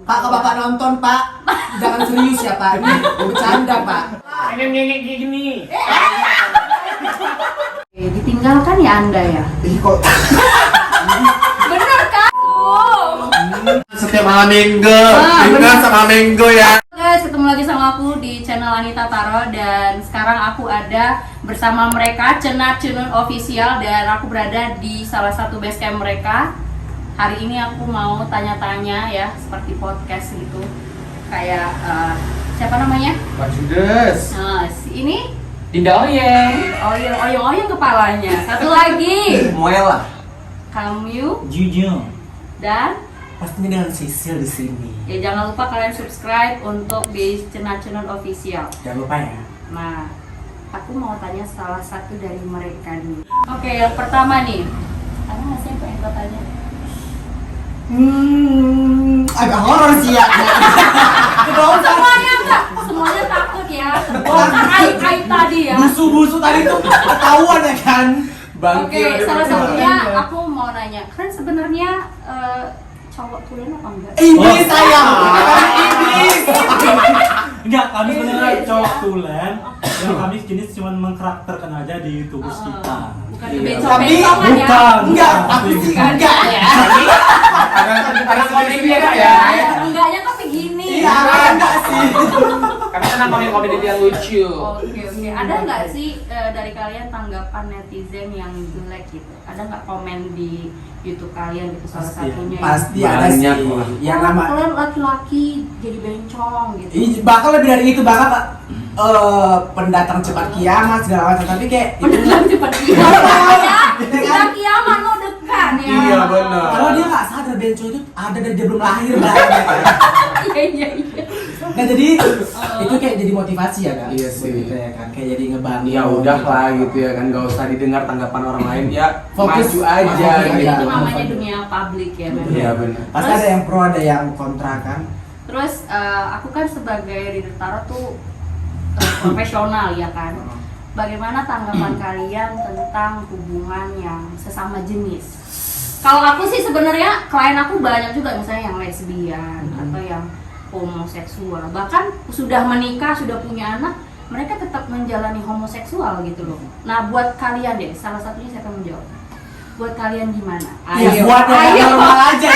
Pak, kalau Bapak nonton, Pak, jangan serius ya, Pak. Ini bercanda, Pak. Pengen ngengek kayak gini. Ditinggalkan ya Anda ya? Ih, kok Bener kan? Setiap malam minggu, bener. sama minggu ya. Guys, ketemu lagi sama aku di channel Anita Taro. Dan sekarang aku ada bersama mereka, Cenat Cunun Official. Dan aku berada di salah satu base camp mereka. Hari ini aku mau tanya-tanya ya, seperti podcast gitu. Kayak, siapa namanya? Pak Judes. Nah, ini Dinda Oyeng. oyong kepalanya. Satu lagi, Moela. Kamyu. Jujur. Dan Pastinya dengan Sisil di sini. ya jangan lupa kalian subscribe untuk di Cenat Cunun Official. Jangan lupa ya. Nah, aku mau tanya salah satu dari mereka nih. Oke, yang pertama nih. Ada nggak sih yang pengen kau tanya? Agak horor sih ya. Semuanya enggak, semuanya takut ya. Bongkar aib tadi ya. Busu-busu tadi tuh ketahuan ya kan. Oke, salah satunya aku mau nanya. Kalian sebenarnya cowok tulen apa enggak? Ini sayang. Ini. Enggak, kami sebenarnya cowok tulen. Yang kami jenis cuma mengkarakterkan aja di tubuh kita. Bukan Iya. bencong-bencongan ya. Bukan. Enggak, aku sih enggak ya. Karena komedi ya. Enggaknya kok begini. Iya, enggak sih. Karena senang komedi yang lucu. Oke. Ada nggak sih dari kalian tanggapan netizen yang jelek gitu? Ada nggak komen di YouTube kalian gitu salah Pasti. satunya? Pasti ada sih. Banyak, Yang "Wah, nama kalian laki-laki jadi bencong gitu. bahkan lebih dari itu, bahkan pendatang cepat kiamat segala macam, tapi kayak Mendalam cepat kiamat ya. Sudah kiamat mau dekat ya. Iya, benar. kalau dia nggak sadar bencong itu ada dari dia belum lahir lah. Iya. Nah jadi itu kayak jadi motivasi ya kan? Iya sih. Gitu ya kan, kayak jadi ngebantu. Ya udah lah gitu ya kan, gak usah didengar tanggapan orang lain ya. Fokus Maju aja fokus gitu. aja. Itu namanya dunia publik ya. memang. Iya benar. Pasti Terus- ada yang pro, ada yang kontra kan? Terus aku kan sebagai leader tarot tuh profesional ya kan. Bagaimana tanggapan kalian tentang hubungan yang sesama jenis? Kalau aku sih sebenarnya klien aku banyak juga misalnya yang lesbian atau yang homoseksual. Bahkan sudah menikah, sudah punya anak, mereka tetap menjalani homoseksual gitu loh. Nah, buat kalian deh, salah satunya saya akan menjawab. Buat kalian gimana? Iya, buat yang ayo. normal aja.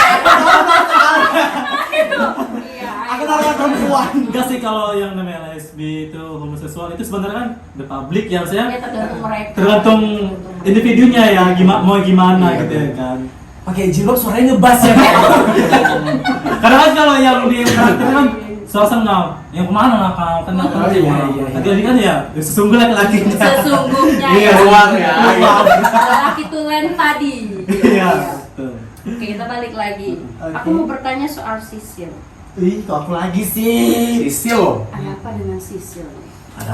Iya, Aku ayo. normal perempuan. Enggak sih, kalau yang namanya lesbi itu homoseksual itu sebenarnya kan the public ya, maksudnya Ya, tergantung mereka. tergantung individunya ya, mau gimana Iya, gitu ya kan. Pakai jilbab suaranya ngebas ya. Karena kan kalau yang di karakter kan senang, yang kemana lah kau kenal Oh, iya. Tadi kan ya sesungguhnya laki. Sesungguhnya Iya, ya. ruang ya. Laki tulen tadi. Iya. betul. Oke, kita balik lagi. Oke. Aku mau bertanya soal Sisil. Ih, kok aku lagi sih? Sisil. Ada apa dengan Sisil? Ada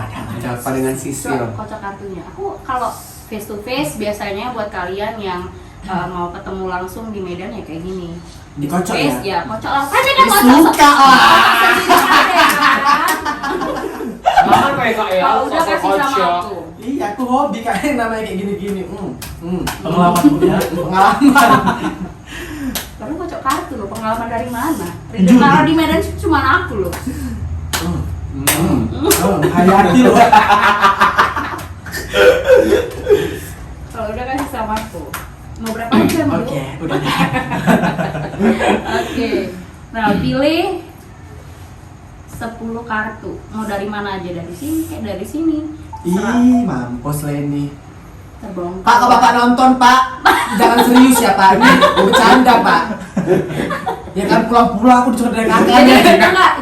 apa dengan Sisil? Kocok kartunya. Aku kalau face to face biasanya buat kalian yang mau ketemu langsung di Medan ya kayak gini. Dikocok Face ya? ya, kocok lah. Kan dia kocok. Suka lah. Mana kayak kak ya? Kalau udah kasih sama Kocok. aku. Iya, aku hobi kayak namanya kayak gini-gini. Pengalaman ya. Pengalaman. Baru kocok kartu loh, pengalaman dari mana? Reader Tarot di Medan cuma aku loh. Hayati loh. Kalau udah kasih sama aku. Mau berapa jam Bu? Oke, udah. Oke. Nah, pilih 10 kartu. Mau dari mana aja? Dari sini kayak dari sini. Ih, mampus Leni. Terbongkar. Pak, kalau Bapak nonton, Pak, jangan serius ya, Pak. Ini bercanda, Pak. Ya kan pulang-pulang aku disuruh dari kakaknya.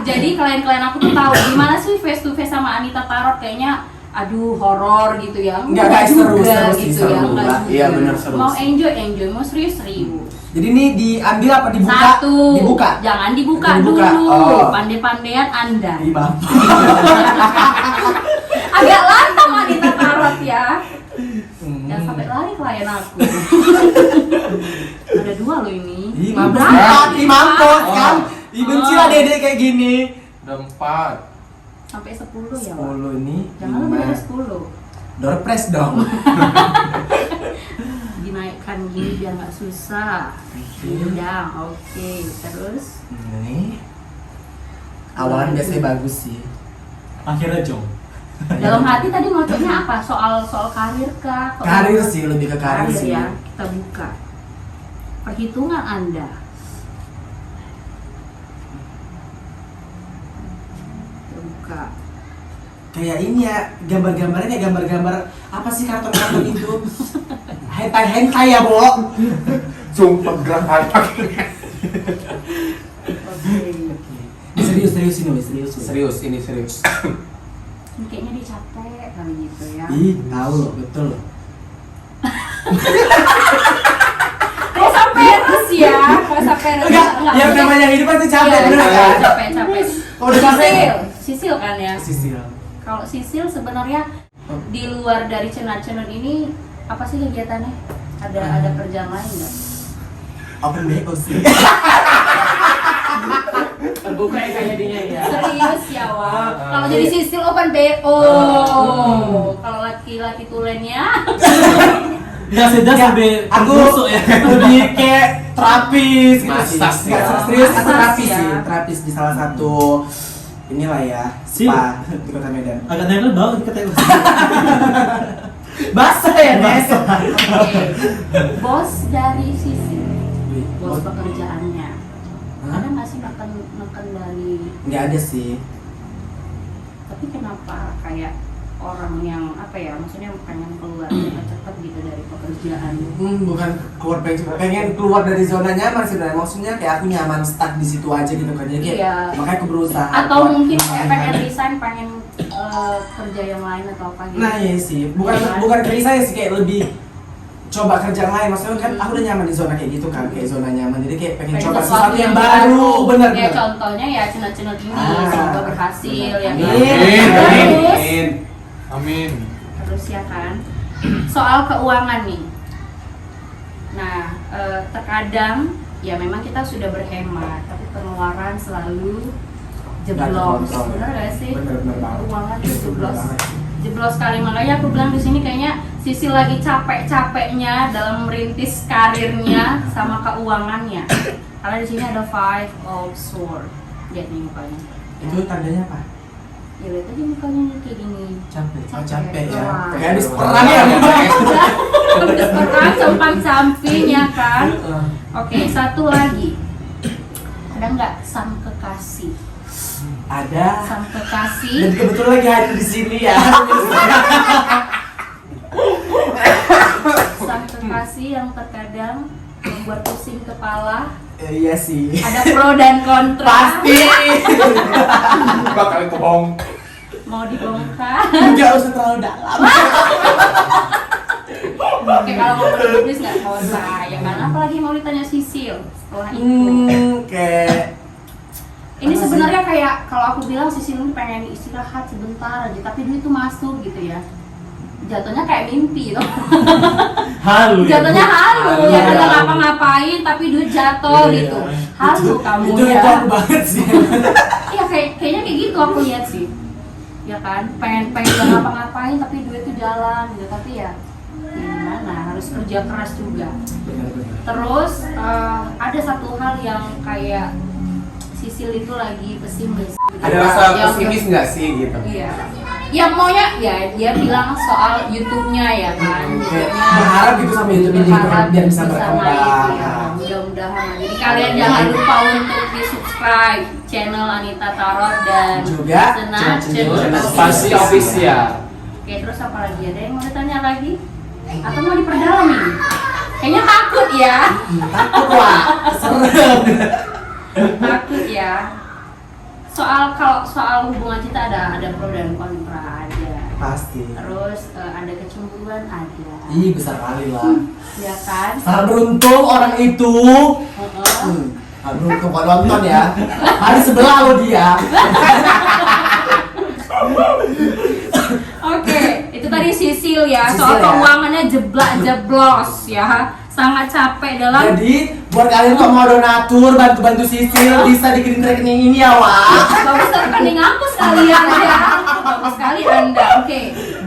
Jadi klien-klien aku tuh tahu gimana sih face to face sama Anita Tarot, kayaknya aduh horor gitu ya. Enggak, guys, seru juga sih, gitu ya. seru enggak lah. juga. Iya, bener, seru Mau sih. enjoy, mau serius. Jadi ini diambil apa dibuka? Satu. Dibuka. Jangan dibuka Dibuka. dulu. Oh. Pandai-pandaian Anda. Ih, mampus. Agak lantang Anita Tarot ya. Jangan sampai lari klien aku. Ada 2 loh ini. Ih, mampus. Berapa? Ih, mampus kan. Oh. Ih, benci lah Dede kayak gini. Ada 4. Sampai 10 ya, Pak. 10 ini. Jangan lebih dari 10. Door press dong. Dinaikkan gini biar nggak susah. Udah, oke. Terus Ini. Awalan biasanya bagus sih. Akhirnya jong. Dalam hati tadi ngocoknya apa? Soal karir kah? Karir sih, lebih ke karir sih. ya. Kita buka. Perhitungan Anda. Kita buka. Kayak ini ya, gambar-gambarnya kayak gambar-gambar apa sih karton-karton itu? Hentai ya, Bo. Sumpah gerak otak. Serius ini, serius. Serius, ini serius. Ini kayaknya dia capek kali gitu ya. Ih, tahu loh, betul loh. Kok sampai terus ya? Kok sampai terus? Enggak, yang namanya hidup pasti capek, Iya, bener kan? capek. Kalau udah capek, Sisil kan ya? Sisil. Kalau Sisil sebenarnya di luar dari channel ini apa sih kegiatannya? Ada kerjaan lain nggak? Open BO sih. Terbuka ya kayak dinya ya. Serius ya, Wak. Kalau jadi Sisil open BO. Kalau laki-laki tulennya Ya sudah sampai Aku busuk ya. lebih kayak terapis gitu sih. Massage Nggak, ya. serius aku Massage terapis ya. sih, terapis di salah satu inilah ya, Sip. spa di Kota Medan. Agak nempel bau kita tengok. Basah ya, Nes. Oke. Bos dari Sisil, bos Bos- pekerjaannya. Hah? Ada nggak sih neken dari? Nggak ada sih. Tapi kenapa kayak orang yang apa ya, maksudnya pengen keluar cepet gitu dari pekerjaan? Bukan keluar, pengen keluar dari zona nyaman sih, maksudnya kayak aku nyaman stuck di situ aja gitu kan, jadi Iya. makanya aku berusaha. Atau buat mungkin kayak pengen mengalihkan. resign, pengen kerja yang lain atau apa gitu? Nah iya sih, bukan Iya kan? bukan kayak saya sih, kayak lebih coba kerja lain, maksudnya kan aku udah nyaman di zona kayak gitu kan, kayak zona nyaman, jadi kayak pengen coba sesuatu yang baru, bener Ya bener. contohnya ya channel-channel ini, Ah. semoga berhasil ya kan? Amin. Terus, Amin. terus ya kan, soal keuangan nih. Nah, terkadang ya memang kita sudah berhemat, tapi pengeluaran selalu Nggak jeblos, terkontrol. bener gak sih? Bener banget. Keuangan itu Bener jeblos, banget. jeblos sekali. Makanya aku bilang di sini kayaknya Sisi lagi capek-capeknya dalam merintis karirnya sama keuangannya. Karena di sini ada Five of Swords. Lihat nih mukanya. Itu tandanya apa? Ya lihat aja mukanya nih kayak gini. Capek. Oh, Capek. capek ya. Wah. Kayak habis perang ya. Habis perang compang-camping ya kan. Oke, satu lagi. Ada nggak sang kekasih? Ada. Sang Dan kekasih. kebetulan lagi hadir di sini ya. Sang kekasih yang terkadang membuat pusing kepala. Iya sih. Ada pro dan kontra. Pasti. Bakal kebohong. Mau dibongkar. Enggak usah terlalu dalam. Oke, kalau mau publis nggak usah ya kan. Apalagi mau ditanya Sisil setelah itu. Kayak Ini apa sih? sebenarnya kayak kalau aku bilang Sisil ini pengen istirahat sebentar aja, tapi duit itu masuk gitu ya. Jatuhnya kayak mimpi tuh. Halu. ya, Jatuhnya Bu. halu ya, Iya. ada ngapa-ngapain tapi duit jatuh Iya. gitu. Halu kamu itu ya. aku banget sih. Iya kayaknya kayak gitu aku lihat sih. Ya kan, pengen gak ngapa-ngapain tapi duit itu jalan gitu, tapi ya gimana, harus kerja keras juga. Benar-benar. Terus ada satu hal yang kayak Sisil itu lagi pesimis. Ada rasa Yang- pesimis nggak sih gitu? Iya. Yang maunya ya dia bilang soal YouTube-nya ya kan. Kayak YouTube-nya berharap gitu sama YouTube ini berharap biar bisa naik berkembang. ya. Mudah-mudahan. Jadi kalian jangan lupa untuk di-subscribe channel Anita Tarot dan Juga Senat channel Pasti official. Oke, terus apa lagi? Ada yang mau ditanya lagi? Atau mau diperdalam ini? Kayaknya takut ya. Takut lah, serem. Takut ya. Kalau soal hubungan kita ada pro dan kontra ada. Pasti. Terus ada kecemburuan ada. Ih, besar kali lah. Ya kan? Sangat beruntung orang itu. Heeh. Sangat beruntung kalau nonton ya. Hari sebelah lo dia. Oke, itu tadi Sisil ya. Sisil Soal ya. keuangannya jeblak-jeblos ya. Sangat capek dalam Jadi buat kalian tuh mau donatur, bantu-bantu Sisil, bisa dikirim rekening ini ya, Wak. bagus rekening aku sekalian ya. Bagus sekali Anda. Oke,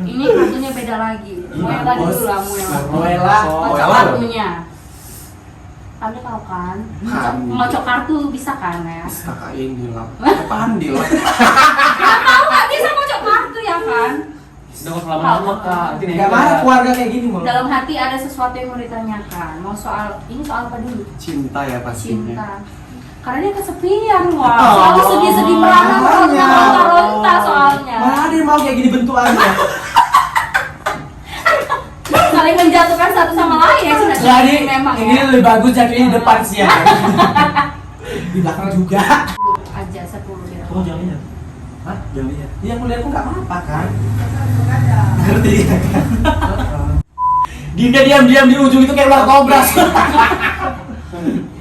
ini kartunya beda lagi. Muela dulu lah, Muela. Muela. Baca Muela. kartunya. Anda tahu kan? Pandi. Ngocok kartu bisa kan ya? Kakak ini lah. Pandi lah. Tahu nggak bisa ngocok kartu ya kan? Udah nggak lama-lama kak. Gak marah keluarga kayak gini mau. Dalam hati ada sesuatu yang mau ditanyakan. Mau soal ini soal apa dulu? Cinta ya pastinya. Cinta. Karena dia kesepian, wah. Oh, Selalu sedih-sedih merana, makanya. ronta soalnya. Mana dia mau kayak gini bentukannya? Saling menjatuhkan satu sama lain ya sudah. Jadi memang ini ya. lebih bagus jadi di depan sih ya. Di belakang juga. Aja 10 gitu. Oh jangan lihat. Hah? Jangan lihat. Iya kuliah aku nggak apa-apa kan. Ngerti ya kan? Dinda diam-diam di ujung itu kayak ular kobra.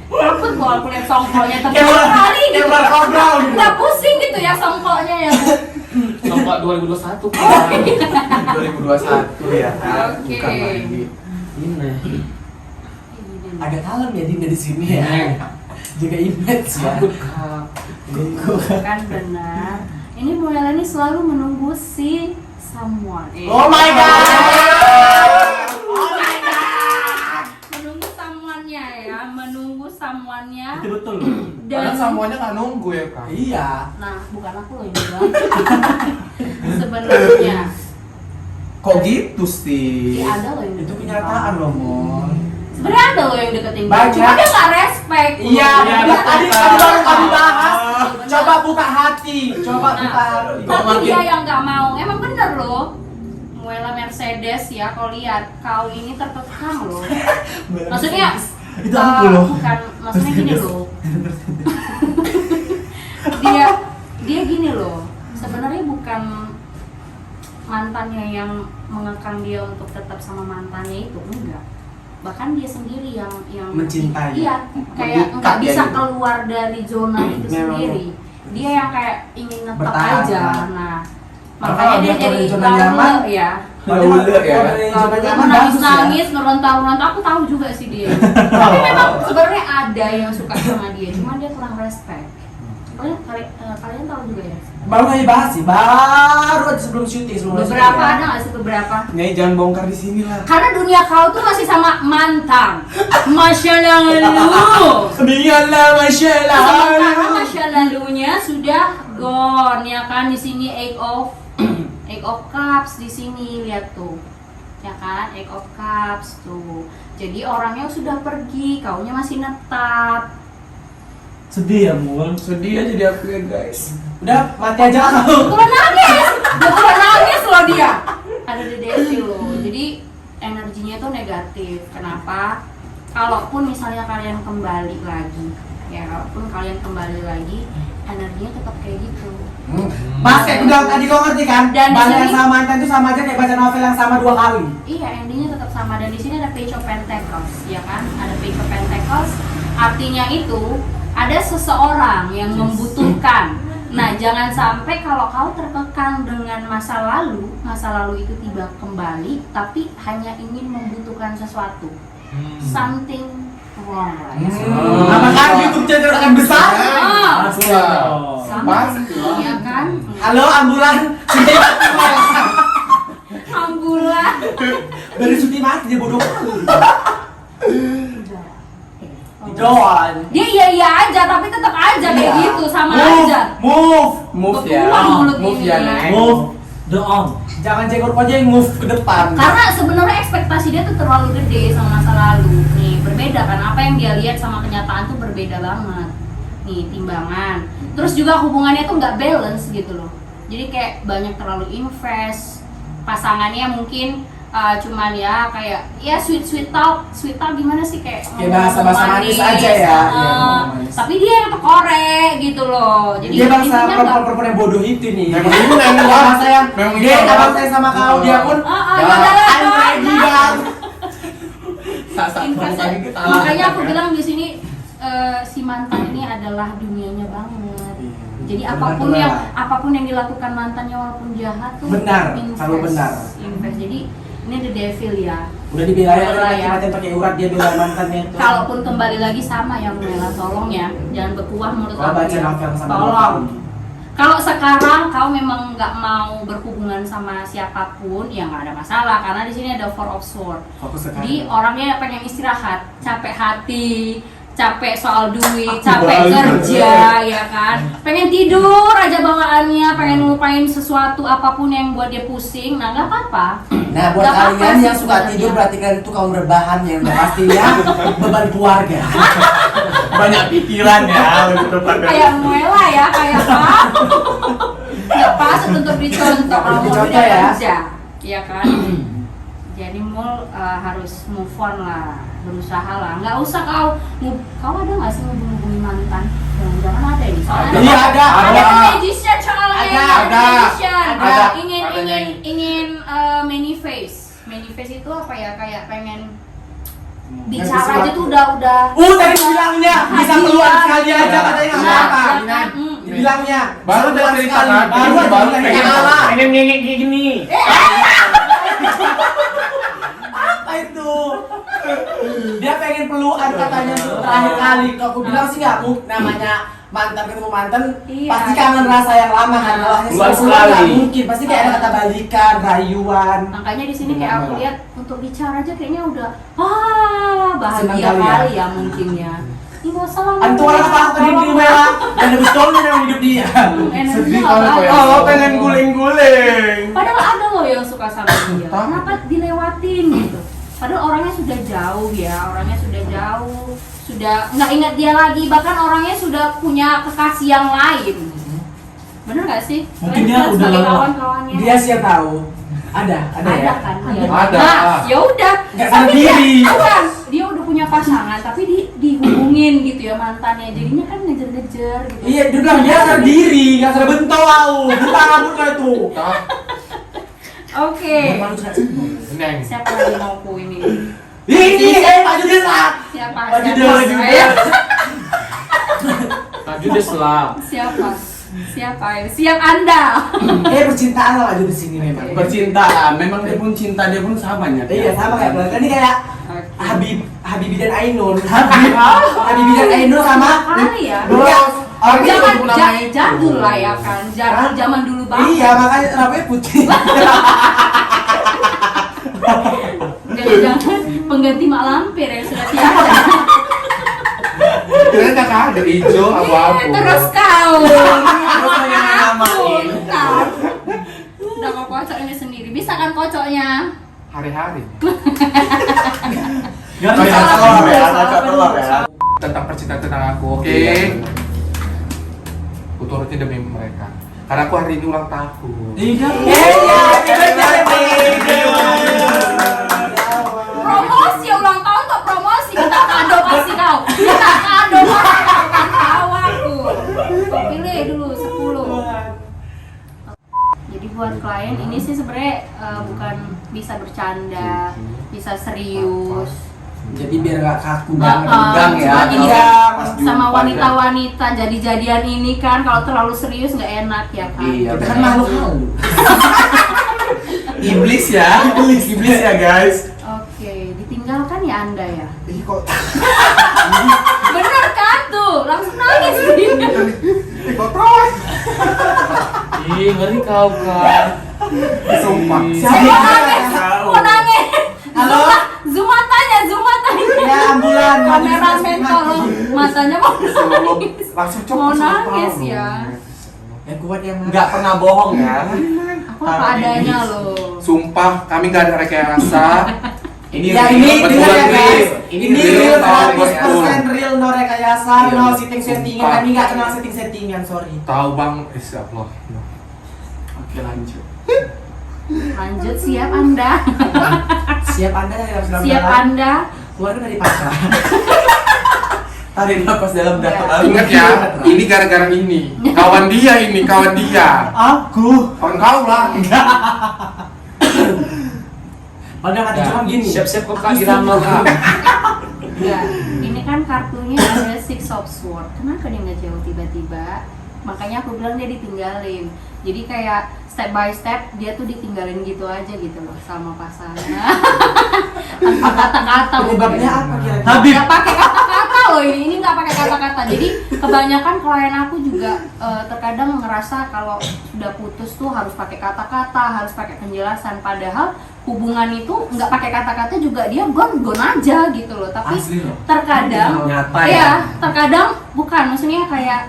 Takut kalau aku lihat songkolnya tapi Kayak ular- kali kayak gitu. ular kobra. Udah pusing gitu ya songkolnya ya. Sampai 2021 kan. 2021 ya. Oke. Bukan lagi. Ini. Agak kalem ya Dinda di sini ya. Jaga image ya. Kan benar. Ini Muela ini selalu menunggu si someone. Oh my god. Menunggu someone-nya ya, menunggu someone-nya. Itu betul loh. Padahal semuanya nggak nunggu ya kak. Iya. Nah, bukan aku loh yang bilang. Sebenarnya Kok gitu sih? ada loh yang Itu deketin kenyataan kamu. loh, Mon. Sebenarnya ada loh yang deketin kamu. Banyak. Cuma dia nggak respect. Iya, Dia tadi nggak tadi respect. baru kami bahas. Bener. Coba buka hati, coba Nah, buka hati. tapi dia yang nggak mau. Emang bener loh. Muela Mercedes ya, kau lihat kau ini terkekang loh. Maksudnya Itu aku loh. bukan, maksudnya gini loh. dia gini loh. Sebenarnya bukan mantannya yang mengekang dia untuk tetap sama mantannya itu, enggak. Bahkan dia sendiri yang Mencintai. Iya, kayak Mengikat nggak ya bisa gitu. keluar dari zona itu Memang. sendiri. Dia yang kayak ingin netap Bertahan, aja. kan? Nah, Kalau makanya dia dia keluar jadi dari zona nyaman, lalu ya. Udah ya. Zona nyaman Nangis bagus ya. nangis ngeronta-ronta, aku tahu juga sih dia. Tapi memang sebenarnya ada yang suka sama dia, cuma dia kurang respect. Kalian tahu juga ya. Baru kami bahas sih, baru aja sebelum syuting sebelum Beberapa syuting, ya. ada nggak sih beberapa? Nih jangan bongkar di sini lah. Karena dunia kau tuh masih sama mantan. Masya lalu. Biarlah Masya Allah. Sementara Masya lalunya sudah gone ya kan, di sini Eight of Cups di sini, lihat tuh. Ya kan, Eight of Cups tuh. Jadi orangnya sudah pergi, kaunya masih netap. Sedih ya Mul. Sedih aja dia aku ya guys. Udah mati aja kau. Betulan nangis loh dia. Ada di Desi loh. Jadi energinya tuh negatif. Kenapa? Kalaupun misalnya kalian kembali lagi, ya kalaupun kalian kembali lagi, energinya tetap kayak gitu. Mas kayak udah tadi kau ngerti kan? Dan di Balik sini- sama mantan itu sama aja kayak baca novel yang sama 2 kali. Iya, endingnya tetap sama. Dan di sini ada Page of Pentacles, ya kan? Ada Page of Pentacles. Artinya itu ada seseorang yang membutuhkan. Nah, jangan sampai kalau kau terkekang dengan masa lalu itu tiba kembali, tapi hanya ingin membutuhkan sesuatu. Something wrong lah ya. Apakah YouTube channel akan besar? Ah, Pasti Wah. dong. something, ya kan? Halo ambulan, Suti mati. Ambulan. Dari Suti mati dia bodoh kali. Don. Dia iya aja, tapi tetap aja kayak Iya. gitu, sama Move, aja. Move ya. Betulan mulut Move ini ya, ya. Neng. Move the on. Jangan jenggot aja yang move ke depan. Karena sebenarnya ekspektasi dia tuh terlalu gede sama masa lalu. Nih, berbeda kan, apa yang dia lihat sama kenyataan tuh berbeda banget. Nih, timbangan. Terus juga hubungannya tuh nggak balance gitu loh. Jadi kayak banyak terlalu invest. Pasangannya mungkin cuman ya kayak ya sweet talk gimana sih kayak bahasa-bahasa manis aja ya. Iya, ngomong manis. tapi dia yang kekorek gitu loh. Jadi Dia bangsa intinya nggak- perempuan yang bodoh itu nih. Memang itu, memang. Kalau saya, Memang dia itu. abang saya sama kau, dia pun Ah, ya, ya, I'm ready bang. Invest ya. Makanya aku bilang di sini si mantan ini adalah dunianya banget. Jadi Benar. apapun yang dilakukan mantannya walaupun jahat tuh Benar, invest. selalu benar. Invest. Jadi ini the devil ya. Udah dibelain Udah lagi ya. macam pakai urat dia bela mantannya itu. Kalaupun kembali lagi sama yang Mela, tolong ya, jangan berkuah menurut Kalau aku baca ya. novel sama Tolong. Kalau sekarang kau memang nggak mau berhubungan sama siapapun, ya nggak ada masalah karena di sini ada Four of Swords. Fokus sekarang. Jadi orangnya pengen istirahat, capek hati, capek soal duit, capek kerja, ya kan. Pengen tidur aja bawaannya, pengen ngelupain sesuatu apapun yang buat dia pusing. Nah nggak apa-apa. Nah, buat Nggak apa-apa kalian sih yang suka sebenarnya. tidur berarti kalian itu kaum rebahan yang pastinya beban keluarga. Banyak pikiran ya untuk Kayak Muela ya, kayak apa? Nggak pas untuk dicontoh kalau mau Dicontoh udah ya. kerja, ya kan. Jadi Mul harus move on lah, berusaha lah. Nggak usah kau ada nggak sih ngubungi mantan? Jangan-jangan ada ini. Soalnya Iya, ada. Ada magician soalnya. Ada. Magician. Ada. Ingin manifest itu apa ya? Kayak pengen bicara aja tuh udah. Tadi bilangnya bisa keluar sekali aja katanya nggak apa-apa. Ya kan? Bilangnya Baru bisa keluar dari sekali. tangan, baru pengen salah. pengen ngengek kayak gini. Apa itu? Dia pengen pelukan katanya tuh terakhir kali. Kalau aku bilang sih nggak namanya mantan ketemu mantan Iya. pasti kangen rasa yang lama kan. Kalau hanya Bulan sekali nggak sekali. mungkin. Pasti kayak ada kata balikan, rayuan. Makanya di sini kayak aku lihat untuk bicara aja kayaknya udah Senang bahagia kali ya. kali ya mungkin ya. Ini nggak usah lama. Antu orang apa tadi di rumah dan habis tahun yang hidup dia. Energinya nggak bagus. Oh, pengen guling-guling. Padahal ada loh yang suka sama dia. Kenapa dilewatin gitu? Padahal orangnya sudah jauh ya, sudah nggak ingat dia lagi. Bahkan orangnya sudah punya kekasih yang lain. Bener nggak sih? Mungkin Kalian dia sebagai udah lewat. kawan-kawannya. Dia sih yang tahu. Ada ada ya. kan dia. Ada. Nah, ya udah. Nggak Tapi sadar dia diri. bukan, dia udah punya pasangan tapi dihubungin gitu ya mantannya. Jadinya kan ngejar-ngejar gitu. Iya, dia bilang dia sadar diri, nggak sadar bentol aku. Bukan rambut kayak itu. Oke. Malu sudah sembuh. Neng. Siapa lagi mau ku ini? Ini Pak Judis lah. Siapa? Pak Judis lagi. Maju deh selam. Siapa? Siap Anda. Percintaan lah Pak Judis ini memang. Percintaan, memang dia pun cinta, dia pun sahabatnya. Iya sama kayak Bang. Ini kayak Habibi dan Ainun. Habib. Habibi dan Ainun sama. Kali ya. Iya. Jadul lah ya kan. Jadul zaman dulu banget. Iya makanya rambutnya putih. Jangan pengganti mak lampir yang sudah tiada. Kira kakak ada hijau abu-abu. Terus kau. Terus pengen namain. Bentar. Udah kau kocok ini sendiri. Bisa kan kocoknya? Hari-hari. Gak Oh, bisa. ya, telur ya, Salah kacau telur ya. bener. Tentang percintaan tentang aku, oke. Aku turutin demi mereka. Karena aku hari ini ulang tahun. Iya. Promosi ulang tahun tuh promosi. Kita kado kasih kau. Kita kado kau aku. Kau pilih dulu 10. Jadi buat klien ini sih sebenarnya bukan bisa bercanda, bisa serius. Jadi biar nggak kaku Tegang banget. ya. Ini Pas sama jumpa wanita-wanita jadi-jadian ini kan kalau terlalu serius nggak enak ya kan. Iya, Kita kan makhluk halus. Iblis ya, iblis ya guys. Oke, ditinggalkan ya Anda ya. Ih kok. Bener kan tuh, langsung nangis dia. Ih, ngeri kau kan. Sumpah. Siapa? Mau nangis. Halo? Zoom matanya. Ya ambulan. Kameramen tolong matanya mau nangis. Langsung Mau nangis ya. Yang kuat yang Nggak pernah bohong ya. Aku apa adanya loh. Sumpah, kami nggak ada rekayasa. Ya ini betulan, dengar ya guys. Chris. Ini real real tahu betul. 100% real no rekayasa, Iya. no setting-settingan. Sumpah. Kami nggak kenal setting-settingan, sorry. Tahu bang, Allah. Oke lanjut. Lanjut, siap Anda. Siap Anda yang sedang Siap dalam. Anda. Keluar dari pasar. Tarik nafas dalam Iya. Ingat ya, ini gara-gara ini. Kawan dia ini, kawan dia. Aku. Kawan kau lah. Padahal hati cuma gini. Siap-siap kok kak Irama kak. Ya, ini kan kartunya ada Six of Swords. Kenapa dia nggak jauh tiba-tiba? Makanya aku bilang dia ditinggalin. Jadi kayak step by step dia tuh ditinggalin gitu aja gitu loh sama pasangan. Tanpa kata-kata. Penyebabnya apa kira-kira? Habib. Ya pakai kata-kata loh ini nggak pakai kata-kata. Jadi kebanyakan klien aku juga terkadang ngerasa kalau sudah putus tuh harus pakai kata-kata, harus pakai penjelasan. Padahal hubungan itu nggak pakai kata-kata juga dia gon aja gitu loh. Tapi Asli loh. terkadang Nyata ya, ya. terkadang bukan, maksudnya kayak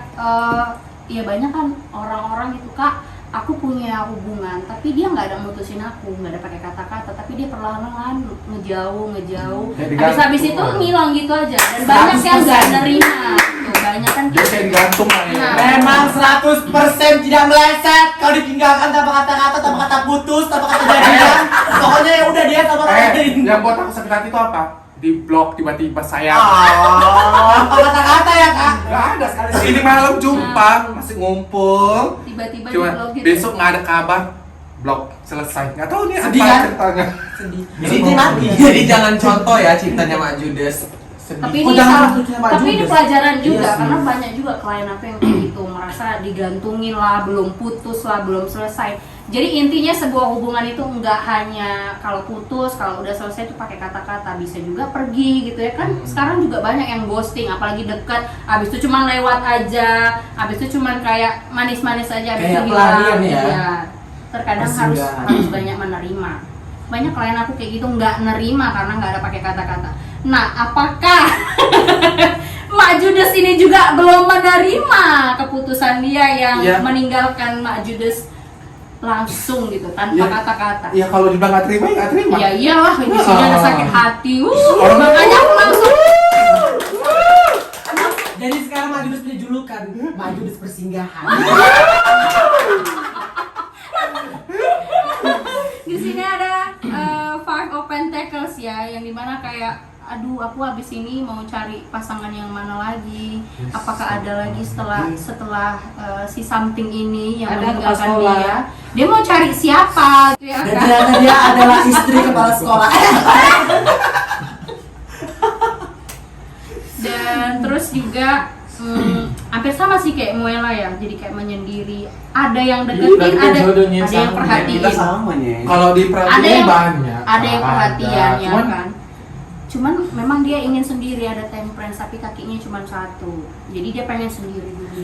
ya banyak kan orang-orang gitu, Kak, aku punya hubungan tapi dia nggak ada mutusin aku, nggak ada pakai kata-kata, tapi dia perlahan-lahan ngejauh habis itu ngilang gitu aja, dan banyak yang nggak nerima gitu. Banyak kan Dia kayak digantung lah ya. Nah. Memang 100% tidak meleset. Kalau ditinggalkan tanpa kata-kata, tanpa kata putus, tanpa kata jadian, pokoknya ya udah dia sama orang lain. Yang buat aku sakit hati itu apa? Di blok tiba-tiba saya. Tanpa kata-kata ya kak. Gak ada sekali. Ini malam jumpa, masih ngumpul. tiba-tiba Cuma di blog gitu. besok nggak ada kabar, blok selesai. Nggak tahu nih Sedih apa kan? ceritanya. Sedih. Jadi mati. Jadi jangan contoh ya cintanya Mak Judes. Tapi Oh, ini jangan salah- satunya Mbak tapi ini Judes. pelajaran juga Iya sih. karena banyak juga klien aku yang kayak gitu, merasa digantungin lah, belum putus lah, belum selesai. Jadi intinya sebuah hubungan itu nggak hanya kalau putus, kalau udah selesai itu pakai kata-kata, bisa juga pergi gitu ya kan. Sekarang juga banyak yang ghosting, apalagi dekat, abis itu cuma lewat aja, abis itu cuma kayak manis-manis aja, abis Kayak itu pelarian hilang. ya. Iya. Terkadang Persinggahan. harus banyak menerima. Banyak klien aku kayak gitu nggak nerima karena nggak ada pakai kata-kata. Nah, apakah Mak Judes ini juga belum menerima keputusan dia yang Iya. meninggalkan Mak Judes langsung gitu tanpa Iya. kata-kata? Ya kalau dibilang nggak terima, ya nggak terima. Ya iyalah, di sini ada sakit hati. Orang- Makanya aku langsung Jadi sekarang Mak Judes punya julukan Mak Judes persinggahan. di sini ada Five of Pentacles ya, yang dimana kayak aduh aku habis ini mau cari pasangan yang mana lagi, apakah ada lagi setelah si something ini yang Ada meninggalkan kepala sekolah. dia mau cari siapa gitu ya Dan kan? ternyata dia adalah istri kepala sekolah. Dan terus juga hampir sama sih kayak Muela ya, jadi kayak menyendiri, ada yang deketin, Berarti ada jodohnya yang sama. perhatiin, Kita sama nih. Kalau di ada perhatiin yang banyak. ada yang perhatian ya Cuman kan. Cuman memang dia ingin sendiri, ada temperance tapi kakinya cuma satu. Jadi dia pengen sendiri dulu.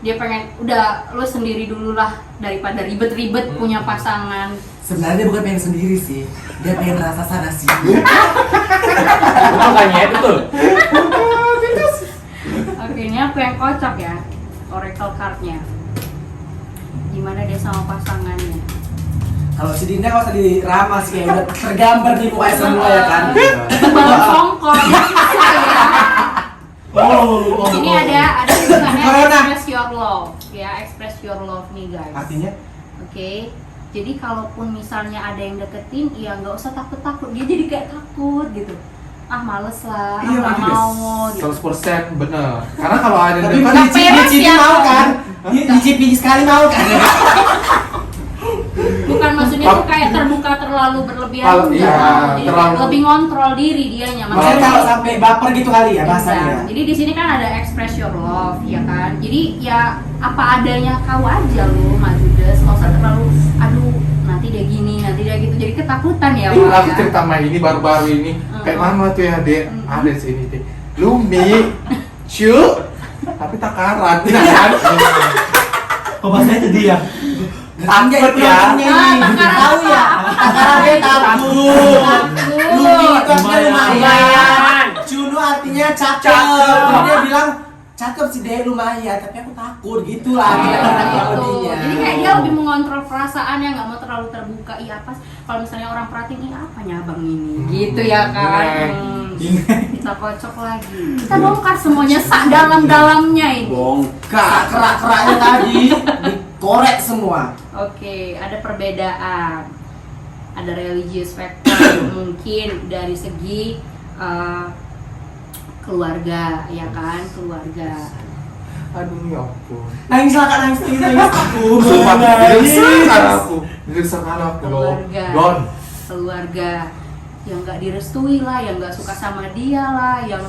Dia pengen udah lo sendiri dulu lah daripada ribet-ribet punya pasangan. Sebenarnya dia bukan pengen sendiri sih. Dia pengen rasa sana sih. Betul kan ya, betul. Oke, ini aku yang kocok ya, oracle cardnya. Gimana dia sama pasangannya? Kalau si Dinda nggak usah diramas kayak udah tergambar di mukanya semua ya kan. Balon songkol bisa ya. Ini ada tulisannya Corona. express your love ya, express your love nih guys. Artinya Oke, jadi kalaupun misalnya ada yang deketin, ya nggak usah takut-takut. Dia jadi kayak takut gitu. Ah males lah, Iya, nggak Mas. mau gitu. 100% bener. Karena kalau ada tapi dekat, dicip ya, mau Kak. kan? Dicip sekali mau kan? Bukan maksudnya tuh kayak terbuka terlalu berlebihan Kalau- enggak. iya, Jadi terlalu. lebih ngontrol diri dianya. Maksudnya kalau sampai baper gitu kali ya bahasanya. Iya. Jadi di sini kan ada express your love, ya kan. Jadi ya apa adanya kau aja lo, Mak Judes. Nggak usah terlalu, aduh nanti dia gini, nanti dia gitu. Jadi ketakutan ya, Ih, Wak, aku ya. cerita sama ini baru-baru ini kayak mama tuh ya dek, ada di sini deh. Lumi, cu, tapi takaran, kan? Kok bahasanya jadi ya? Takut ya. takaran Tahu ya? Takarannya takut. Lumi itu artinya lumayan. Cuno artinya cakep. Jadi dia bilang cakep sih deh lumayan, tapi aku takut gitu lah. Dia Gitu. melodinya. Jadi kayak dia lebih mengontrol perasaannya, nggak mau terlalu terbuka. Iya apa? Kalau misalnya orang perhatiin, apa abang ini? Gitu ya kan? Kita kocok lagi. Kita bongkar semuanya sak dalam-dalamnya ini. Bongkar kerak-keraknya tadi dikorek semua. Oke, ada perbedaan. Ada religious factor mungkin dari segi keluarga, ya kan? Keluarga. Aduh ya ampun. Nangis lah kak, nangis. Aku Sumpah, menangis. diserang aku, diserang aku loh. Keluarga. Don, Keluarga yang nggak direstui lah, yang nggak suka sama dia lah, yang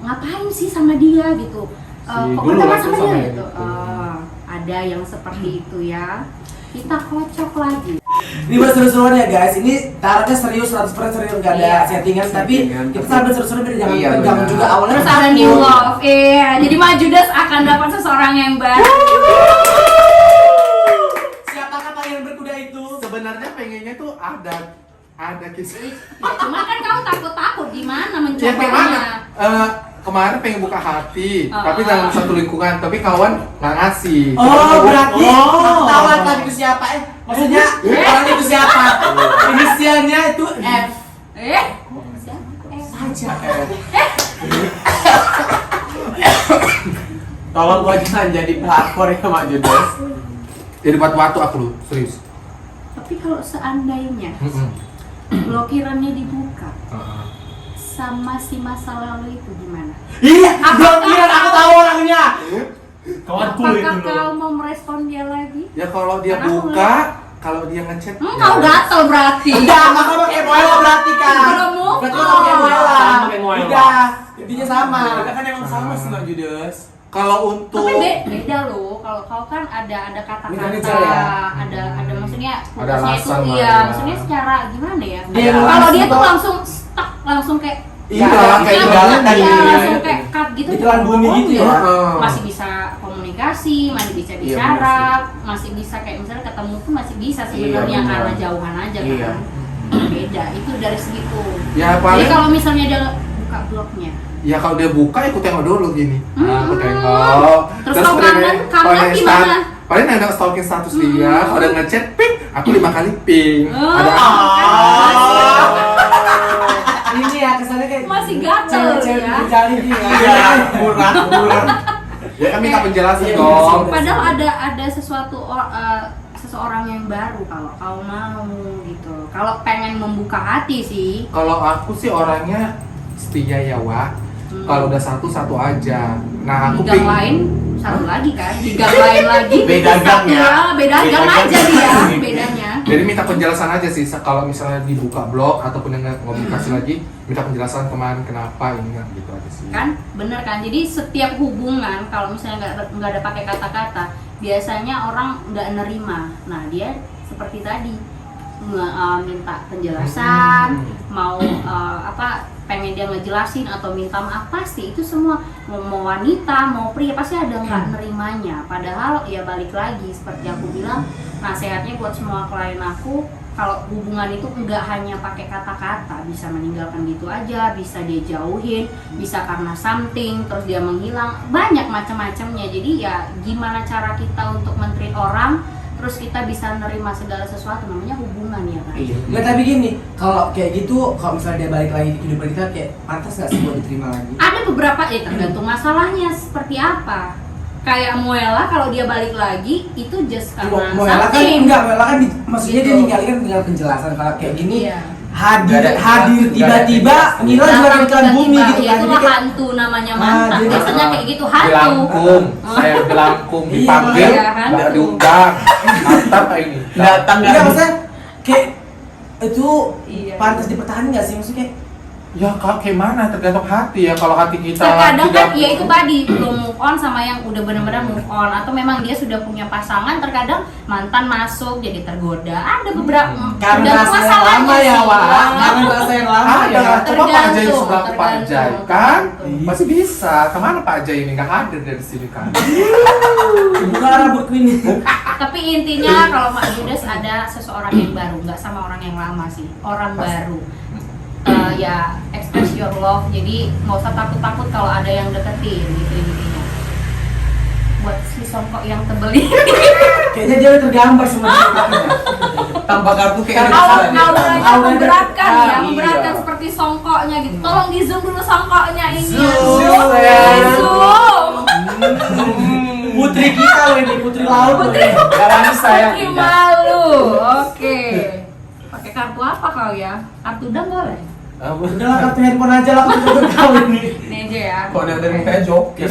ngapain sih sama dia gitu. Kok dulu pertama aku sama sama dia yang gitu. itu. Ada yang seperti itu ya. Kita kocok lagi. Ini buat seru-seruan ya guys. Ini tarotnya serius 100% serius, nggak ada Iya. settingan. Tapi kita sambil seru-seruan biar jangan Iya, tegang benar. juga awalnya. Terus ada new love. Iya, jadi Mak Judas akan dapat seseorang yang baru. Siapakah pangeran berkuda itu? Sebenarnya pengennya tuh ada kisah. Ya, cuma kan kamu takut-takut gimana Ya kayak mana? mencobanya? Kemarin pengen buka hati, Oh. tapi dalam satu lingkungan, tapi kawan nggak ngasih. Oh, berarti Oh. ketahuan tadi itu siapa? Maksudnya orang itu siapa? Inisialnya itu F. Siapa? Saja. Tolong gua jangan jadi pelakor ya Mak Judas. Jadi batu-batu aku lu, serius. Tapi kalau seandainya Mm-mm. blokirannya dibuka sama si masa lalu itu gimana? Iya, blokiran aku tahu orangnya. Kawanku itu Apakah kau loh. mau merespon dia lagi? Ya kalau dia Karena aku buka, kalau dia ngechat. Kau gatel berarti. Udah, maka pakai Moela berarti kan. Belum move Berarti lo pakai on. Moela. Sama kayak Moela. Udah, intinya sama. Kita kan emang sama sih Mak Judas. Kalau untuk Tapi beda loh. Kalau kau kan ada kata-kata, Manajer ya? ada maksudnya Ada putusnya itu alasan lah iya, ya. maksudnya secara gimana ya? Dia Kalau langsung dia tuh kok. langsung stuck, langsung kayak Iya, kayak kayak iya, jalan iya, gitu. langsung kayak cut gitu. Ditelan bumi gitu ya? Heeh. Masih bisa komunikasi, masih bisa Iya, bicara, masih bisa kayak misalnya ketemu pun masih bisa sebenarnya benar. karena jauhan aja Iya. kan. Beda itu dari segitu. Ya Jadi paling kalau misalnya dia buka blognya, ya kalau dia buka aku tengok dulu gini. Aku Hmm. tengok. Terus kau kangen kalau ada gimana? stat- paling ada stalking status dia, kalau ada ngechat ping, aku 5 kali ping. Oh. Ada Ini ya kesannya kayak Masih gatel cewek-cewek ya. berjari gitu ya. Iya, murah. Ya kan minta penjelasan Iya, dong. Padahal ada seseorang yang baru kalau kau mau gitu. Kalau pengen membuka hati sih. Kalau aku sih orangnya setia ya, Wak. Kalau udah satu aja. Nah, aku Di gang lain satu lagi kan, di gang lain lagi. Beda gang ya? Beda gang Beda aja gang. dia bedanya. Jadi minta penjelasan aja sih kalau misalnya dibuka blog ataupun yang komunikasi lagi, minta penjelasan kemarin kenapa ini kan gitu aja sih. Kan bener kan, jadi setiap hubungan kalau misalnya nggak ada pakai kata-kata biasanya orang nggak nerima. Nah dia seperti tadi minta penjelasan, mau pengen dia ngejelasin atau minta maaf, pasti itu semua mau wanita mau pria pasti ada nggak nerimanya. Padahal ya balik lagi seperti aku bilang, nasihatnya buat semua klien aku, kalau hubungan itu nggak hanya pakai kata-kata, bisa meninggalkan gitu aja, bisa dia jauhin, bisa karena something terus dia menghilang, banyak macam-macamnya. Jadi ya gimana cara kita untuk men-treat orang terus kita bisa nerima segala sesuatu, namanya hubungan ya kan. Iya. Nggak, tapi gini, kalau kayak gitu, kalau misalnya dia balik lagi ke kehidupan kita, kayak pantas nggak sih buat diterima lagi? Ada beberapa tergantung masalahnya seperti apa. Kayak Moela kalau dia balik lagi itu just karena Moela kan something. enggak, Moela kan maksudnya dia Gitu. ninggalin dengan penjelasan. Kalau kayak gini Iya. hadir Nggak ada- hadir nggak ada tiba-tiba penjelasan. ngilang juga Datang ditelan bumi tiba-tiba, gitu ya kan. Jadi itulah kayak hantu namanya mantan. jadi- Biasanya kayak gitu hantu. Dilangkung, saya dilangkung, Iya, dipanggil, iya, kan? nggak diundang, antar kayak ini. Datang enggak nggak? maksudnya kayak itu Iya. pantas dipertahankan nggak sih, maksudnya kayak Ya kalau kayak mana tergantung hati ya. Kalau hati kita Terkadang kan tidak- ya itu tadi belum move on sama yang udah benar-benar move on, atau memang dia sudah punya pasangan, terkadang mantan masuk jadi tergoda. Ada beberapa karena tergantung rasa yang masalahnya lama ya, sih. Wak. Karena rasa yang lama ada, ya. coba Pak Jai Tergantung, sudah ke Pak Jai tergantung, kan, tergantung. masih bisa. Kemana Pak Jai ini nggak hadir dari sini kan? Bukan rambut klinik. Tapi intinya kalau Mak Judas ada seseorang yang baru, nggak sama orang yang lama sih, orang baru. Ya express your love, jadi nggak usah takut-takut kalau ada yang deketin gitu intinya. Buat si songkok yang tebel ini, Kayaknya dia udah tergambar sama dia. Tanpa kartu kayak auranya Aura memberatkan ya, iya. memberatkan seperti songkoknya gitu. Tolong di zoom dulu songkoknya ini. Zoom, ya. ya. Zoom. Putri kita loh ini, putri laut. loh Putri. ini. Gak bisa ya. Putri malu. Oke. Pakai kartu apa kau ya? Kartu dang boleh? Udah lah, kartu handphone aja lah, kartu kau ini. Ini aja ya. Kok ada mukanya joki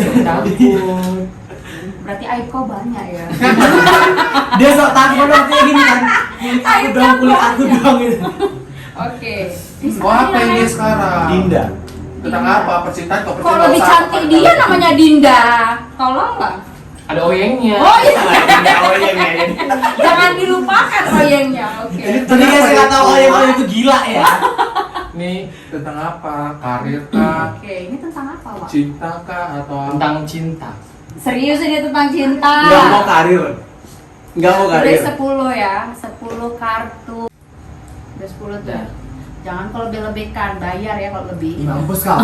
Berarti aib kau banyak ya. Dia sok takut nanti gini kan. Kulit aku Ayo, dong, kulit kamu. aku dong gitu. Oke. Oh apa ini sekarang? Dinda. Tentang Dinda. apa? Percintaan kok? Kalau lebih cantik dia namanya Dinda. Tolong lah. Ada oyengnya. Oh iya. Ada oyengnya. Jangan dilupakan oyengnya. Oke. Jadi guys nggak tahu oyeng itu gila ya. Nih tentang apa? Karir kah? Oke, ini tentang apa, Wak? Cinta kah atau Tentang cinta. Serius ini tentang cinta. Nggak mau karir. Nggak mau Udah karir. 10 ya, 10 kartu. Udah 10 tuh. Ya. Jangan kalau lebih-lebihkan, bayar ya kalau lebih. Mampus kau.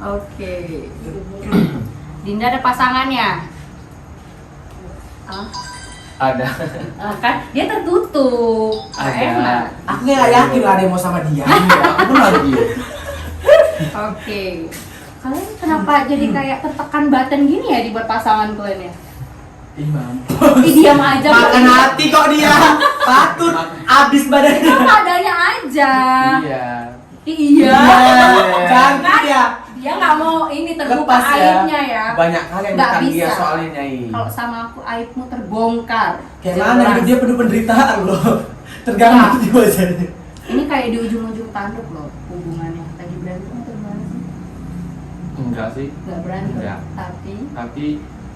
Oke. Dinda ada pasangannya? Ah, Ada. kan dia tertutup. Nggak Ada. enak. Aku nggak yakin lah ada yang mau sama dia. Aku pun lagi. Oke. Kalian kenapa jadi kayak tertekan batin gini ya dibuat pasangan kalian ya? Ih mampus. Ih, diam aja. Makan hati kok dia. Patut abis badannya. Itu adanya aja. Iya. Iya. Cantik ya. Dia nggak mau ini terbuka Lepas ya. aibnya ya. Banyak hal yang Nggak bukan dia bisa. soalnya Nyai. Kalau sama aku aibmu terbongkar. Kayak mana Jelas. hidup dia penuh penderitaan loh. Terganggu di wajahnya. Ini kayak di ujung-ujung tanduk loh hubungannya. Lagi berantem atau gimana sih? Enggak sih. Nggak berantem. Nggak. Tapi Tapi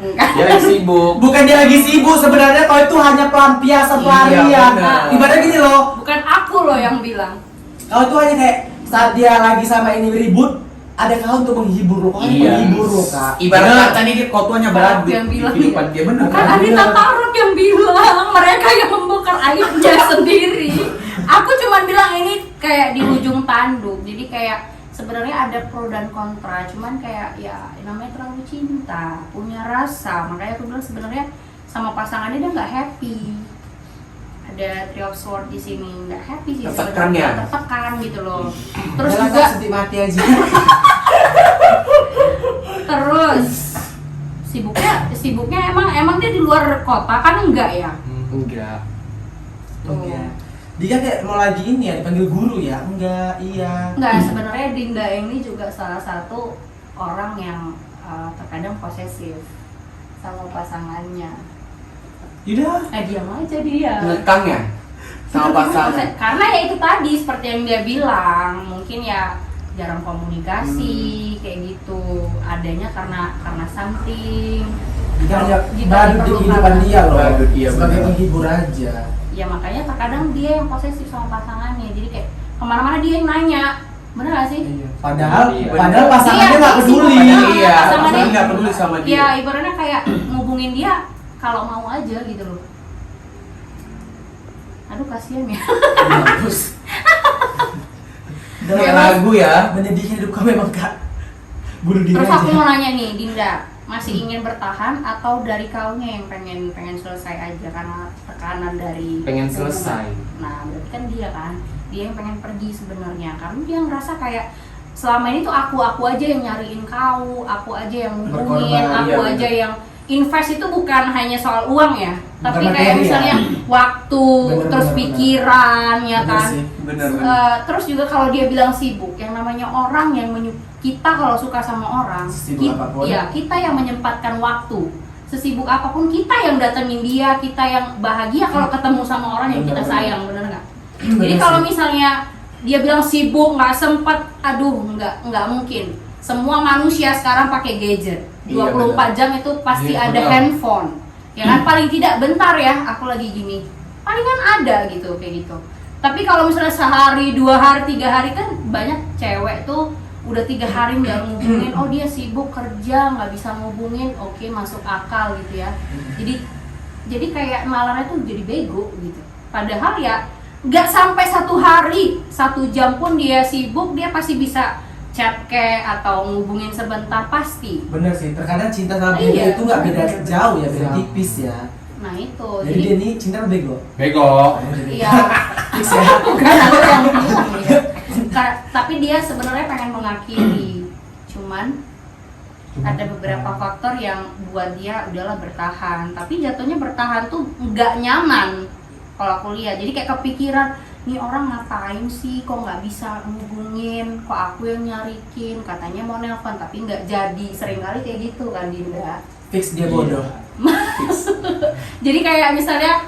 enggak. dia lagi sibuk. Bukan dia lagi sibuk sebenarnya, kalau itu hanya pelampiasan Iya, pelarian. benar. Ibaratnya gini loh, Bukan aku loh yang bilang. kalau itu hanya kayak saat dia lagi sama ini ribut, ada kau untuk menghibur lo, kan Iya. menghibur lo kak. Ibarat kata nih dia kotonya berat di Yang bilang kehidupan ya. dia benar. Bukan kan? Anita Tarot yang bilang, mereka yang membongkar aibnya sendiri. Aku cuma bilang ini kayak di ujung tanduk. Jadi kayak sebenarnya ada pro dan kontra, cuman kayak ya namanya terlalu cinta, punya rasa. Makanya aku bilang sebenarnya sama pasangannya dia nggak happy. Ada Three of Swords di sini, nggak happy sih Tertekan sebenarnya, ya? tertekan gitu loh. Terus Udah lah, juga Kak, sedih mati aja. terus sibuknya emang dia di luar kota kan enggak ya? Enggak. Enggak. Dia kayak mau lagi ini ya, dipanggil guru ya? Enggak, iya. Enggak, sebenarnya Dinda ini juga salah satu orang yang terkadang posesif sama pasangannya. Yaudah. Diam aja dia. Ngekang ya sama pasangan. Karena ya itu tadi seperti yang dia bilang, mungkin ya jarang komunikasi kayak gitu. Adanya karena something. Dia hanya Kita badut di diperlukan. kehidupan dia loh. Badut, iya, Sebagai benar. penghibur aja. Ya makanya terkadang dia yang posesif sama pasangannya. Jadi kayak kemana-mana dia yang nanya. Bener gak sih? Iya. Padahal Iya. pasangannya Iya, nggak sih, peduli. padahal Iya, pasangannya pasangan nggak peduli sama dia. Ya ibaratnya kayak ngubungin dia kalau mau aja gitu loh. Aduh kasihan ya. Mampus. Kayak lagu ya. Menyedihkan hidup kamu memang kak. Bunuh diri Terus aja. aku mau nanya nih, Dinda, masih ingin bertahan atau dari kaunya yang pengen selesai aja karena tekanan dari Pengen hubungan? selesai. Nah, berarti kan dia yang pengen pergi sebenarnya karena dia ngerasa kayak selama ini tuh aku aja yang nyariin kau, aku aja yang ngubungin, Berkorban, aku iya, aja yang invest itu bukan hanya soal uang ya, tapi Bukan kayak materi, misalnya waktu, Bener, terus bener, pikiran ya Bener kan. sih. Bener. Terus juga kalau dia bilang sibuk, yang namanya orang yang kita kalau suka sama orang, Sesibuk apapun. kita yang menyempatkan waktu. Sesibuk apapun kita yang datengin dia, kita yang bahagia kalau ketemu sama orang yang kita Bener, sayang, bener nggak? Bener Jadi sih. kalau misalnya dia bilang sibuk, nggak sempet, aduh nggak mungkin. Semua manusia sekarang pakai gadget. Iya, 24 jam itu pasti Iya, ada benar. handphone. Ya kan paling tidak bentar ya, aku lagi gini. Paling kan ada gitu kayak gitu. Tapi kalau misalnya sehari, 2 hari, 3 hari kan banyak cewek tuh udah 3 hari nggak ngubungin, oh dia sibuk kerja nggak bisa ngubungin, oke masuk akal gitu ya. Jadi kayak nalarnya tuh jadi bego gitu. Padahal ya nggak sampai 1 hari, 1 jam pun dia sibuk, dia pasti bisa chat kayak atau ngubungin sebentar pasti. Bener sih, terkadang cinta sama bego Iya, itu nggak beda bener. jauh ya, beda Iya. tipis ya. Nah itu, Jadi dia ini cinta sama bego. Bego. iya. Fix ya. Bukan aku yang bilang ya. Tapi dia sebenarnya pengen mengakhiri. Cuman ada beberapa faktor yang buat dia udahlah bertahan. Tapi jatuhnya bertahan tuh nggak nyaman kalau aku lihat. Jadi kayak kepikiran, nih orang ngapain sih, kok nggak bisa ngubungin, kok aku yang nyarikin, katanya mau nelpon tapi nggak jadi. Seringkali kayak gitu kan Dinda. Fix dia bodoh. Jadi kayak misalnya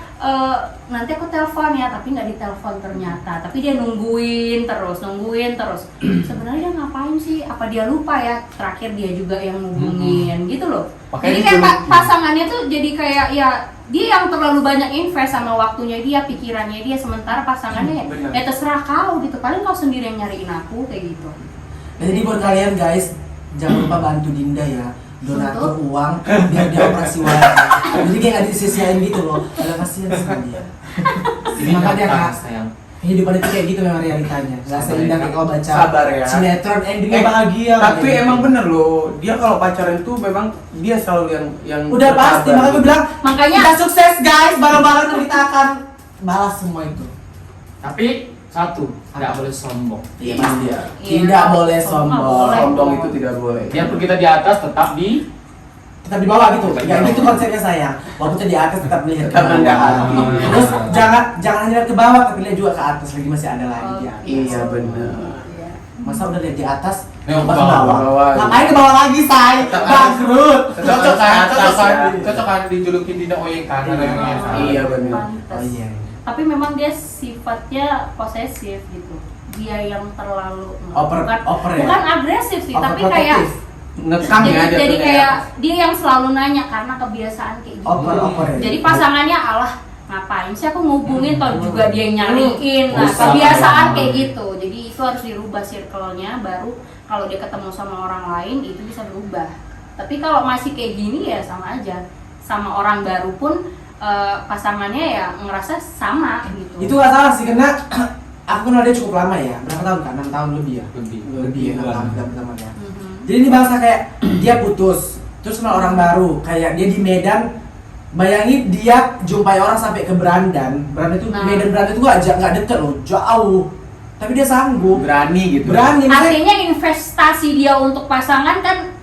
nanti aku telepon ya, tapi nggak ditelepon ternyata, tapi dia nungguin terus. Sebenarnya dia ngapain sih? Apa dia lupa ya? Terakhir dia juga yang ngubungin gitu loh. loh. Makanya Jadi kayak itu- pasangannya tuh jadi kayak ya dia yang terlalu banyak invest sama waktunya dia, pikirannya dia, sementara pasangannya Benar. ya terserah kau gitu. Paling kau sendiri yang nyariin aku kayak gitu. Nah, jadi buat kalian guys, jangan lupa bantu Dinda ya, donatur uang biar dia operasi wajah. Jadi kayak nggak disisiain gitu loh, ada kasihan sama dia. Ini Makanya nyata, kak, sayang. kehidupan itu kayak gitu memang realitanya. Nggak seindah kayak kau baca Sabar ya. sinetron endingnya Eh, bahagia. Tapi katanya. emang bener loh, dia kalau pacaran tuh memang dia selalu yang Udah pasti, bersabar. makanya gue bilang Makanya kita sukses guys, bareng-bareng dan kita akan balas semua itu. Tapi satu, nggak boleh sombong. Iya pasti ya. Iya. Tidak boleh Nggak sombong. boleh. Sombong itu tidak boleh. Biarpun kita di atas tetap di Tetap di bawah gitu. Tetap di Ya bawah. gitu konsepnya sayang. Walaupun kita di atas tetap melihat Tetap rendah hati. Terus jangan hanya lihat ke bawah tapi lihat juga ke atas, lagi masih ada lagi di atas. Iya bener. Iya. Masa udah lihat di atas, Yang coba ke ke bawah. bawah. Bawah. Ngapain ke bawah lagi, say? Tetap Bangkrut. Cocok kan? Cocok kan? Iya. Cocok kan dijulukin Dinda Oyeng kan? Ada yang Iya. salah. Iya bener. Pantes. Oh iya. Tapi memang dia sifatnya posesif gitu. Dia yang terlalu Oper ya. bukan agresif sih, tapi kayak Overprotective. Ngekang ya jadi jatuhnya kayak ya. dia yang selalu nanya karena kebiasaan kayak gitu. Oper ya. Jadi pasangannya alah ngapain sih aku ngubungin toh juga dia yang nyariin. Nah, Rusak. kebiasaan kayak gitu. Jadi itu harus dirubah circle-nya baru kalau dia ketemu sama orang lain itu bisa berubah. Tapi kalau masih kayak gini ya sama aja. Sama orang baru pun pasangannya ya ngerasa sama gitu. Itu nggak salah sih karena aku kenal dia cukup lama ya. Berapa tahun kan? 6 tahun lebih ya. Lebih ya, 6 tahun pertama ya. Mhm. Jadi ini bahasa kayak dia putus, terus kenal orang baru, kayak dia di Medan. Bayangin dia jumpai orang sampai ke Brandan. Brandan itu Nah. Medan Brandan itu nggak deket loh, jauh. Tapi dia sanggup, Berani gitu. berani. Maksudnya Artinya investasi dia untuk pasangan kan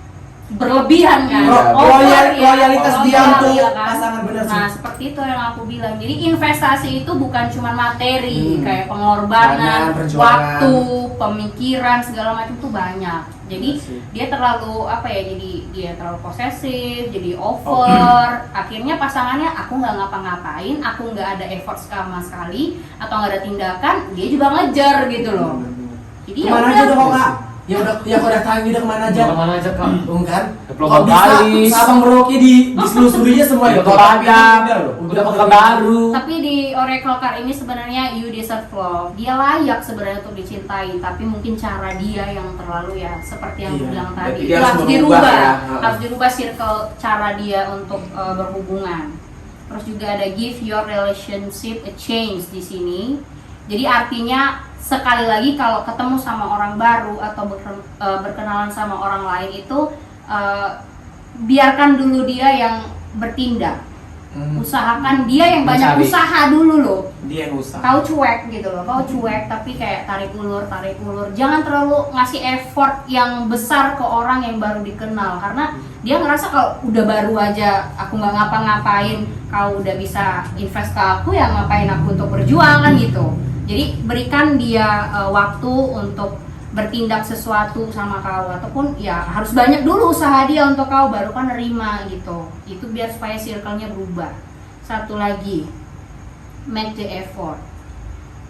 berlebihan kan. Iya, loyalitas dia Over, untuk iya kan? pasangan bener sih. Nah, seperti itu yang aku bilang. Jadi investasi itu bukan cuma materi, Hmm. kayak pengorbanan, Banyak, perjuangan. waktu, pemikiran segala macam tuh banyak. Jadi Iya sih. dia terlalu apa ya? Jadi dia terlalu posesif, jadi over. Akhirnya pasangannya aku nggak ngapa-ngapain, aku nggak ada effort sama sekali, atau nggak ada tindakan, dia juga ngejar gitu loh. Jadi ya Kemana udah. aja udah kok kak? Ya udah tanya udah kemana aja? Kemana aja kak? Kan? Ke Pulau Kok bisa Bali. Sabang Merauke diselusurinya semua Udah itu. ke Padang, Udah udah ke ke baru. Tapi di Oracle Card ini sebenarnya you deserve love. Dia layak sebenarnya untuk dicintai, tapi mungkin cara dia yang terlalu ya seperti yang aku Iya. bilang Berarti tadi. dia Itu harus harus merubah dirubah, ya. harus dirubah circle cara dia untuk berhubungan. Terus juga ada give your relationship a change di sini. Jadi artinya sekali lagi kalau ketemu sama orang baru atau berkenalan sama orang lain itu biarkan dulu dia yang bertindak. Usahakan dia yang banyak Mencari. usaha dulu loh. Dia yang usaha. Kau cuek gitu loh, kau cuek tapi kayak tarik ulur. Jangan terlalu ngasih effort yang besar ke orang yang baru dikenal karena dia ngerasa kalau udah baru aja aku nggak ngapa-ngapain, kau udah bisa invest ke aku ya ngapain aku untuk berjuang kan gitu. Jadi berikan dia waktu untuk bertindak sesuatu sama kau ataupun ya harus banyak dulu usaha dia untuk kau baru kan nerima gitu. Itu biar supaya circle-nya berubah. Satu lagi, make the effort.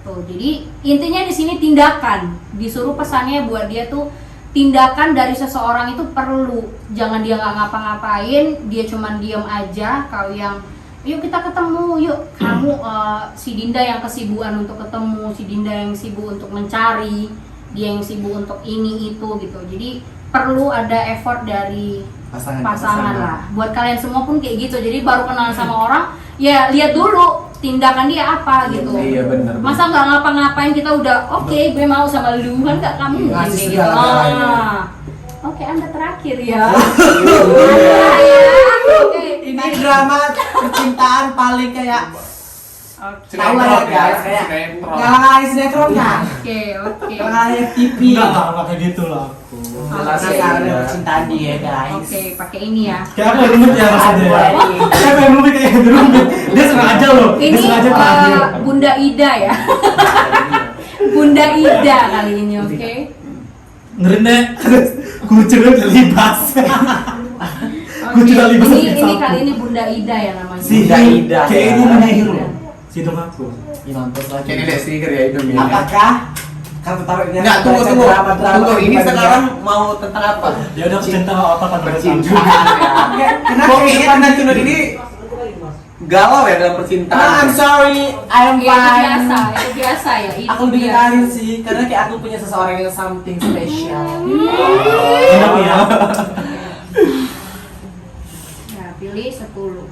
Tuh, jadi intinya di sini tindakan. Disuruh pesannya buat dia tuh tindakan dari seseorang itu perlu. Jangan dia nggak ngapa-ngapain, dia cuman diam aja. Kau yang yuk kita ketemu, yuk kamu si Dinda yang kesibukan untuk ketemu, si Dinda yang sibuk untuk mencari, dia yang sibuk untuk ini itu gitu. Jadi perlu ada effort dari pasangan lah. Buat kalian semua pun kayak gitu. Jadi baru kenalan sama orang, ya lihat dulu tindakan dia apa gitu. Iya benar. Masa nggak ngapa-ngapain kita udah oke, gue mau sama lu kan nggak kamu Ngasih kayak gitu. segala-galanya. Oke, Anda terakhir ya. Anda ya. Oke. Ini drama percintaan paling kayak Oke. tahu lah ya guys, kayak Sinetron. ngalahin sinetron kan? Oke. Ngalahin TV. Enggak kayak gitu lah aku. Jelas Oke. ya. Karena percintaan dia guys. Oke, pakai ini ya. Kayak apa yang rumit ya maksudnya ya? Kayak yang rumit kayak yang rumit. Dia sengaja loh. Dia Ini sengaja terakhir. Bunda Ida ya. Bunda Ida kali ini, oke. Ngeri nek. Kucingnya kelibas. Oke, Kucing libas ini pakai sapu. kali ini Bunda Ida ya namanya. Ida. Kayak ini menyihir loh. Si dong aku. Mampus lagi. Kayak ini deh stiker ya hidung ya. Apakah Kartu tarotnya. Nggak, tunggu. Drama-drama Ini kehidupan sekarang mau tentang apa? Ya udah cinta apa kan Percintaan ya. Kenapa Kok kayaknya tentang Cunut ini galau ya dalam percintaan? I'm sorry, I'm Ya, fine. itu biasa ya. Itu Aku lebih biasa. kenalin sih, karena kayak aku punya seseorang yang something special. Enak ya. Ya, pilih 10. 10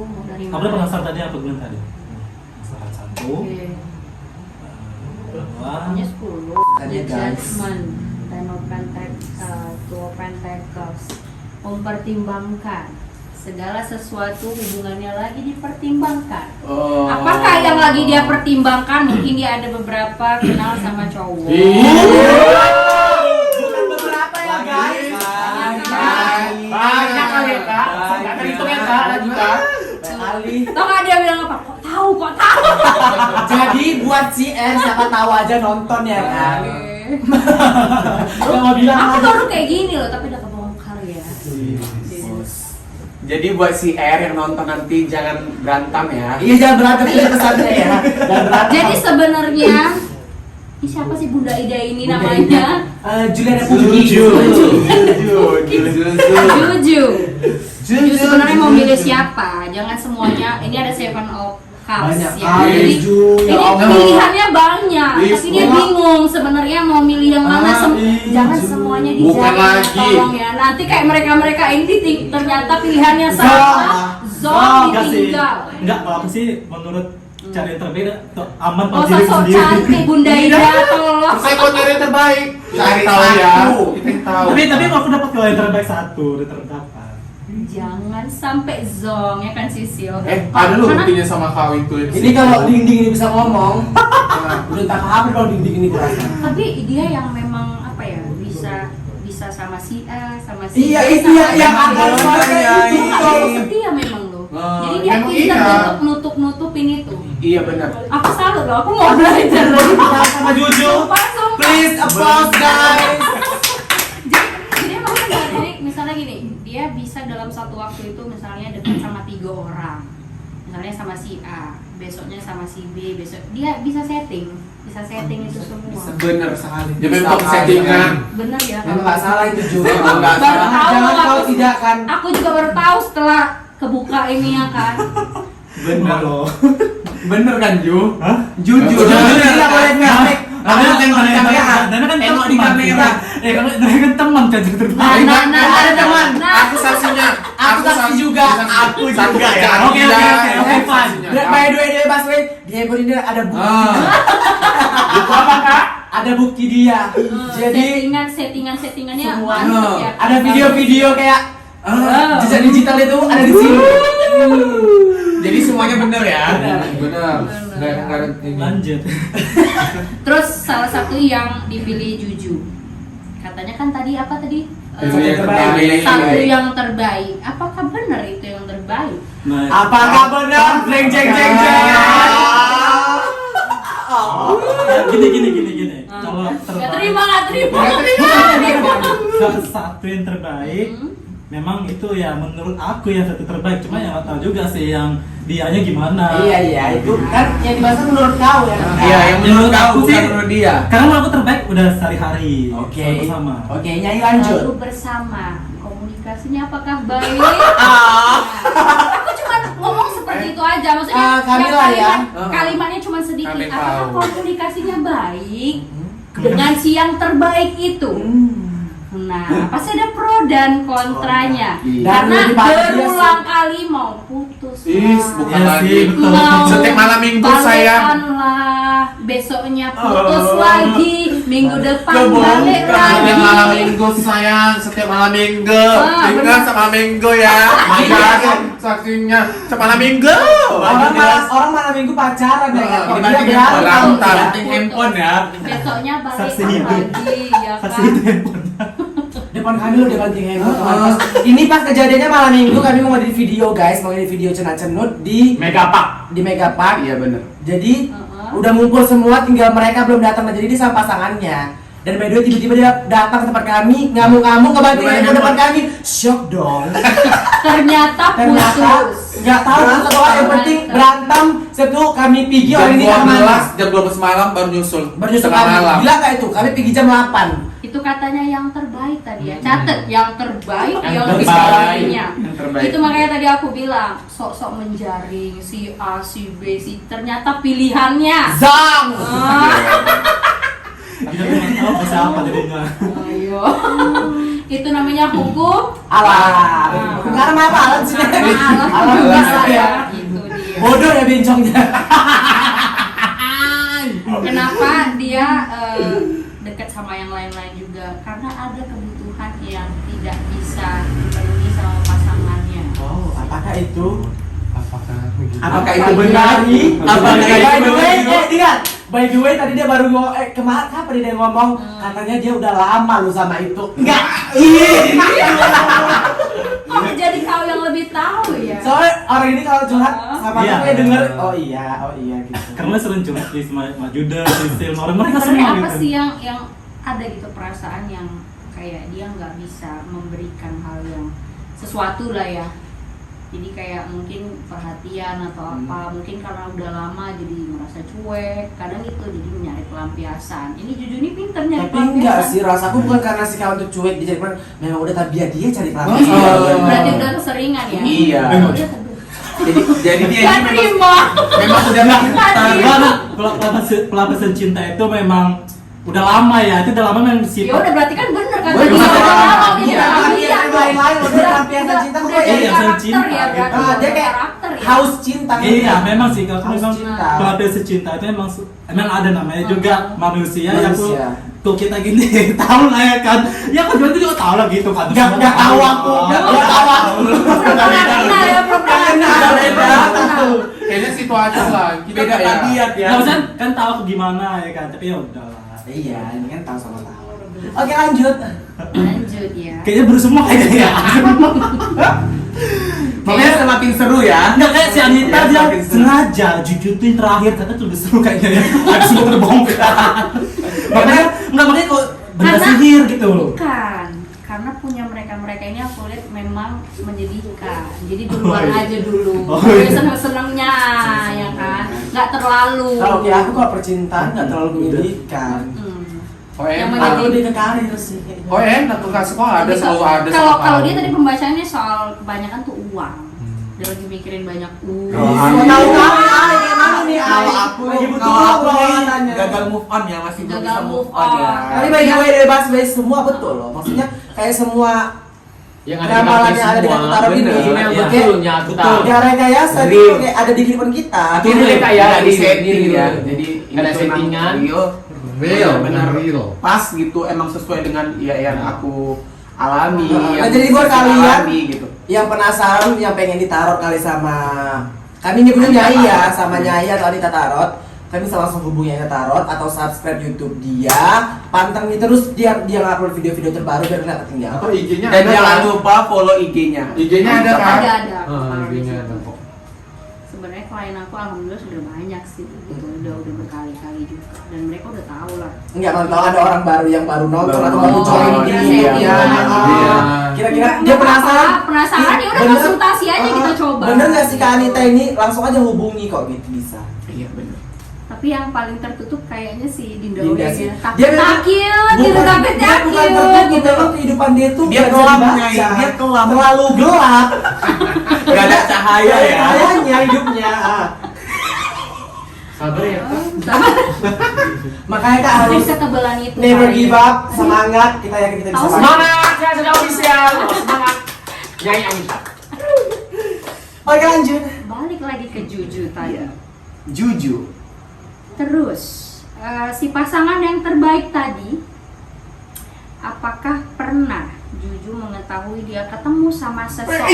mau dari Kamu udah penasaran tadi apa bilang tadi? Masalah satu, Oke. dua, Hanya 10. Tadi, The guys. Judgment, Ten of Two of Pentacles. Mempertimbangkan segala sesuatu hubungannya lagi dipertimbangkan. Oh. Apakah yang lagi dia pertimbangkan? Mungkin dia ada beberapa kenal sama cowok. Bukan beberapa ya guys. Banyak kali ya kak. Nggak terhitung ya kak, lagi kak. Sekali. Tau gak dia bilang apa? Kok tahu? Jadi buat si R siapa tahu aja nonton ya kan. Kamu bilang Aku baru kayak gini loh, tapi udah kebongkar ya. Jadi buat si R yang nonton nanti jangan berantem ya. Iya jangan berantem itu pesannya ya. Jangan berantem. Jadi sebenarnya ini siapa sih Bunda Ida ini namanya? Juliana Puji. Juju. Juju sebenarnya mau milih siapa? Jangan semuanya. Ini ada Seven of Cups Banyak ya. kali, Jadi Ju. ini Ya Allah. pilihannya banyak, Ih, tapi dia semua. bingung sebenarnya mau milih yang mana. Jangan Ju. semuanya Bukan dijawab, lagi. tolong ya. Nanti kayak mereka ini ternyata pilihannya Zong. salah. Zong enggak sih. ditinggal. Enggak, kalau aku sih menurut cara yang terbaik tuh aman Oh, kalau diri sosok sendiri. cantik Bunda Ida tolong. Saya kok nyari yang terbaik. Cari tahu ya. Kita yang tahu. Tapi aku dapat kalau yang terbaik satu, udah terdapat. Jangan sampai zong ya kan Sisil. ada lu Karena- buktinya sama kau itu. Ini kalau dinding ini bisa ngomong, udah tak paham kalau dinding ini kurasa. tapi dia yang memang apa ya bisa sama si A sama si Iya, B, itu sama yang si akal B. suaranya Itu itu. kalau setia memang loh. Jadi dia memang pintar iya. untuk nutupin itu. Iya benar. Aku salut loh, aku mau belajar lagi. Sama Juju. Sumpah. Please applause guys. Jadi emang benar. Jadi misalnya gini, dia bisa dalam satu waktu itu misalnya dekat sama 3 orang. Misalnya sama si A, besoknya sama si B, besok dia bisa setting itu semua. Benar sekali. Ya memang settingan. Bener ya. Memang nggak salah itu juga. Memang nggak Baru salah. tahu Jangan kau aku- tidak kan. Aku juga baru tahu setelah kebuka ini ya kan. Benar loh. Bener kan Ju? Hah? Jujur. Jujur, tidak boleh ngasih. Karena Kamu kan tengok di kamera. Karena kan Tengok di teman, kamera. karena kan teman kan juga terbaik. ada teman. Aku saksinya. Aku saksi juga. Aku juga ya. Oke, fine. By the way dia Baswe, dia ini ada bukti. Itu apa kak? Ada bukti dia. Jadi settingannya semua mantap ya. ada video-video kayak jejak digital itu ada di sini. Jadi semuanya bener ya. Benar. Nggak ada ini. Lanjut. Terus salah satu yang dipilih Juju. Katanya kan tadi apa tadi? Itu yang terbaik. Satu yang terbaik. Apakah benar itu yang terbaik? Nah, Apakah benar? Jeng jeng jeng jeng. gini. Kalau Gak terima, gak terima. salah satu yang terbaik, memang itu ya menurut aku yang satu terbaik. Cuma yang nggak tahu juga sih yang dianya gimana. Iya itu kan yang dibahas menurut kau ya. kan? Iya, yang menurut Menurut aku aku bukan sih- menurut dia. Karena kalau aku terbaik udah sehari-hari. Oke. selalu bersama. Oke, nyanyi lanjut. Lalu bersama. Komunikasinya apakah baik? Nah, aku cuma ngomong seperti itu aja. Maksudnya Kamila yang ya. kalimatnya cuma sedikit. Kami Apakah tahu. komunikasinya baik dengan si yang terbaik itu? Nah, pasti ada pro dan kontranya. Iya. Karena Dan lebih pasti dia berulang kali mau putus. Is, bukan Iya lagi. sih, betul. Mau Setiap malam minggu, sayang. balikanlah, besoknya putus lagi, minggu depan Kebongkar. balik Setiap lagi. malam minggu sayang, setiap malam minggu. Ah, Ingat benar. sama malam minggu ya. Jangan saksinya setiap malam minggu. Orang malam minggu pacaran ya kan. Ini Dia bandingin berantem. berantem. Banting handphone ya. Besoknya balik Saksi hidup. lagi, ya Saksi kan? itu handphone. Depan kami lo depan banting handphone. Ini pas kejadiannya malam minggu kami mau ngedit video guys, mau ngedit video cenat-cenut di Megapak. Megapark. Iya bener. Jadi udah ngumpul semua, tinggal mereka belum datang. Nah, jadi dia sama pasangannya. Dan by the way tiba-tiba dia datang ke tempat kami, ngamuk-ngamuk ngebanting handphone depan kami. Shock dong. Ternyata Ternyata putus. Nggak tahu ketua, yang penting berantem. Setelah kami pergi Jam orang ini kemana? 12 malam baru nyusul. Bernyusul Setengah kami. malam. Gila nggak itu? Kami pergi jam 8. Itu katanya yang terbaik tadi ya. Catet yang terbaik Yang yang terbaik. istilahnya. Yang terbaik. Itu makanya tadi aku bilang sok-sok menjaring si A, si B, si ternyata pilihannya. Zang. Kita memang tahu bahasa apa jadinya. Ayo. Itu namanya hukum Alam. Karena apa alam sih? alam. Alam Alam bahasa ya. ya. Itu dia. Bodoh ya bencongnya. Kenapa dia dekat sama yang lain-lain juga? Karena ada kebutuhan yang tidak bisa dipenuhi sama pasangannya. Oh, apakah itu? Apakah itu benar? Apakah Apakah by itu the way, benar? ingat. By the way, tadi dia baru kemarin kapan dia ngomong katanya dia udah lama lu sama itu. Enggak. Kok jadi kau yang lebih tahu ya? Soalnya orang ini kalau curhat sama Iya. aku ya denger, oh iya gitu. Karena sering curhat di sama Juda, di Sil, orang mereka Sebenarnya semua apa gitu. sih yang ada gitu perasaan yang kayak dia nggak bisa memberikan hal yang sesuatu lah ya. Jadi kayak mungkin perhatian atau apa, mungkin karena udah lama jadi merasa cuek, kadang itu jadi nyari pelampiasan. Ini Juju ini pinter nyari Tapi enggak pelampiasan. sih, rasaku bukan karena si kawan tuh cuek dia cuman memang udah tabiat dia cari Oh. pelampiasan. Berarti udah keseringan ya? Iya. Udah tabiat. Jadi dia Gak ini terima. memang udah Karena pelapisan cinta itu memang udah lama ya, itu udah lama memang Ya sifat. udah berarti kan bener kan? Wah, Berarti bisa udah lama. lama, Iya, udah iya, lama. yang lain-lain udah pelampiasan cinta Udah pokoknya. jadi Iya, karakter cinta, ya berarti. Ah, dia kayak Karakter ya. haus cinta. Iya, memang sih kalau Haus memang cinta. pelapisan cinta itu emang ada namanya juga manusia yang Manusia. tuh kita gini tahu lah ya kan. Ya kan berarti juga tahu lah gitu kan. Nggak tahu aku. Nggak tahu aku. Pernah ya, pernah. kayaknya situasi lah. Kita Beda ya. tabiat ya. Nggak usah kan tahu aku gimana ya kan, tapi ya udahlah. Iya, ini kan tahu sama tahu. Oke, lanjut. Lanjut ya. Kayaknya baru semua kayaknya ya. Makanya semakin seru ya. Nggak kayak si Anita Ya, dia semakin seru. sengaja jujur tuh yang terakhir kata tuh lebih seru kayaknya ya. Habis semua terbongkar. Makanya kok benda Karena- sihir gitu loh. Bukan, karena punya mereka ini aku lihat memang menyedihkan. Jadi duluan iya. aja dulu. Oh, iya. Seneng-senengnya ya kan. Nggak terlalu. Kalau kayak aku kalau percintaan nggak terlalu menyedihkan. Oh Yang enak. menjadi- Aku lebih ke karir sih. kayaknya. Oh enak tuh kak sekolah ada Jadi selalu ada. Kalau sama kalau kamu. dia tadi pembacaannya soal kebanyakan tuh uang. Dia lagi mikirin banyak uang. Oh, Mau tahu kami Ali kayak mana nih Ali? Kalau aku Lagi butuh kalau uang aku nih pengeluarannya. gagal move on ya masih belum Gagal bisa move move on ya. on. Tapi by the way dari bahas semua betul loh. Maksudnya kayak semua Yang ada di ramalan kaki yang ada di semua. Kentaro ini Bener, kayak betul, nyata. ya rekayasa Jadi- itu kayak ada di kehidupan kita. Tapi ini kayak Nggak di setting ini ya. gitu. Jadi Ada itu emang settingan. real, benar pas gitu emang sesuai dengan ya yang aku alami. Nah, yang jadi buat saya kalian alami, gitu. yang penasaran yang pengen ditarot kali sama kami nyebutnya Nyai ya, sama Nyai atau Anita Tarot, kami bisa langsung hubungi Anita Tarot atau subscribe YouTube dia, pantengin terus dia ngupload video-video terbaru biar nggak ketinggalan. Atau IG-nya Dan ada, jangan kan? lupa follow IG-nya. IG-nya ada kan? Ada. IG-nya ada kok. Sebenarnya klien aku alhamdulillah sudah banyak sih, gitu. Udah berkali-kali juga. Dan mereka udah tahu lah. Enggak, kalau ada orang baru yang baru nonton atau baru Oh, join iya, ini iya, ya. iya. Kira-kira Nggak dia penasaran. apa-apa, penasaran ya udah Bener- konsultasi aja kita coba. Bener nggak sih Kak Anita ini langsung aja hubungi kok gitu bisa. Iya benar. Tapi yang paling tertutup kayaknya si Dinda Dinda sih. ya. Dia memang- Takut, gitu Bukan takut dia bukan tertutup, gitu. memang kehidupan dia tuh Dia nggak bisa kelam, dibaca. Nyai. Dia kelam. Terlalu gelap. Gak ada cahaya ya. Cahayanya hidupnya. Sabar ya kak. Makanya Kak Harus harus ketebalan itu. never kali. give up, semangat, kita yakin kita bisa. Tahu maju. Semangat, saya sudah official. Semangat. Nyai Anita. Oke lanjut. Balik lagi ke Juju tadi. Iya. Juju. Terus si pasangan yang terbaik tadi, apakah pernah Juju mengetahui dia ketemu sama seseorang?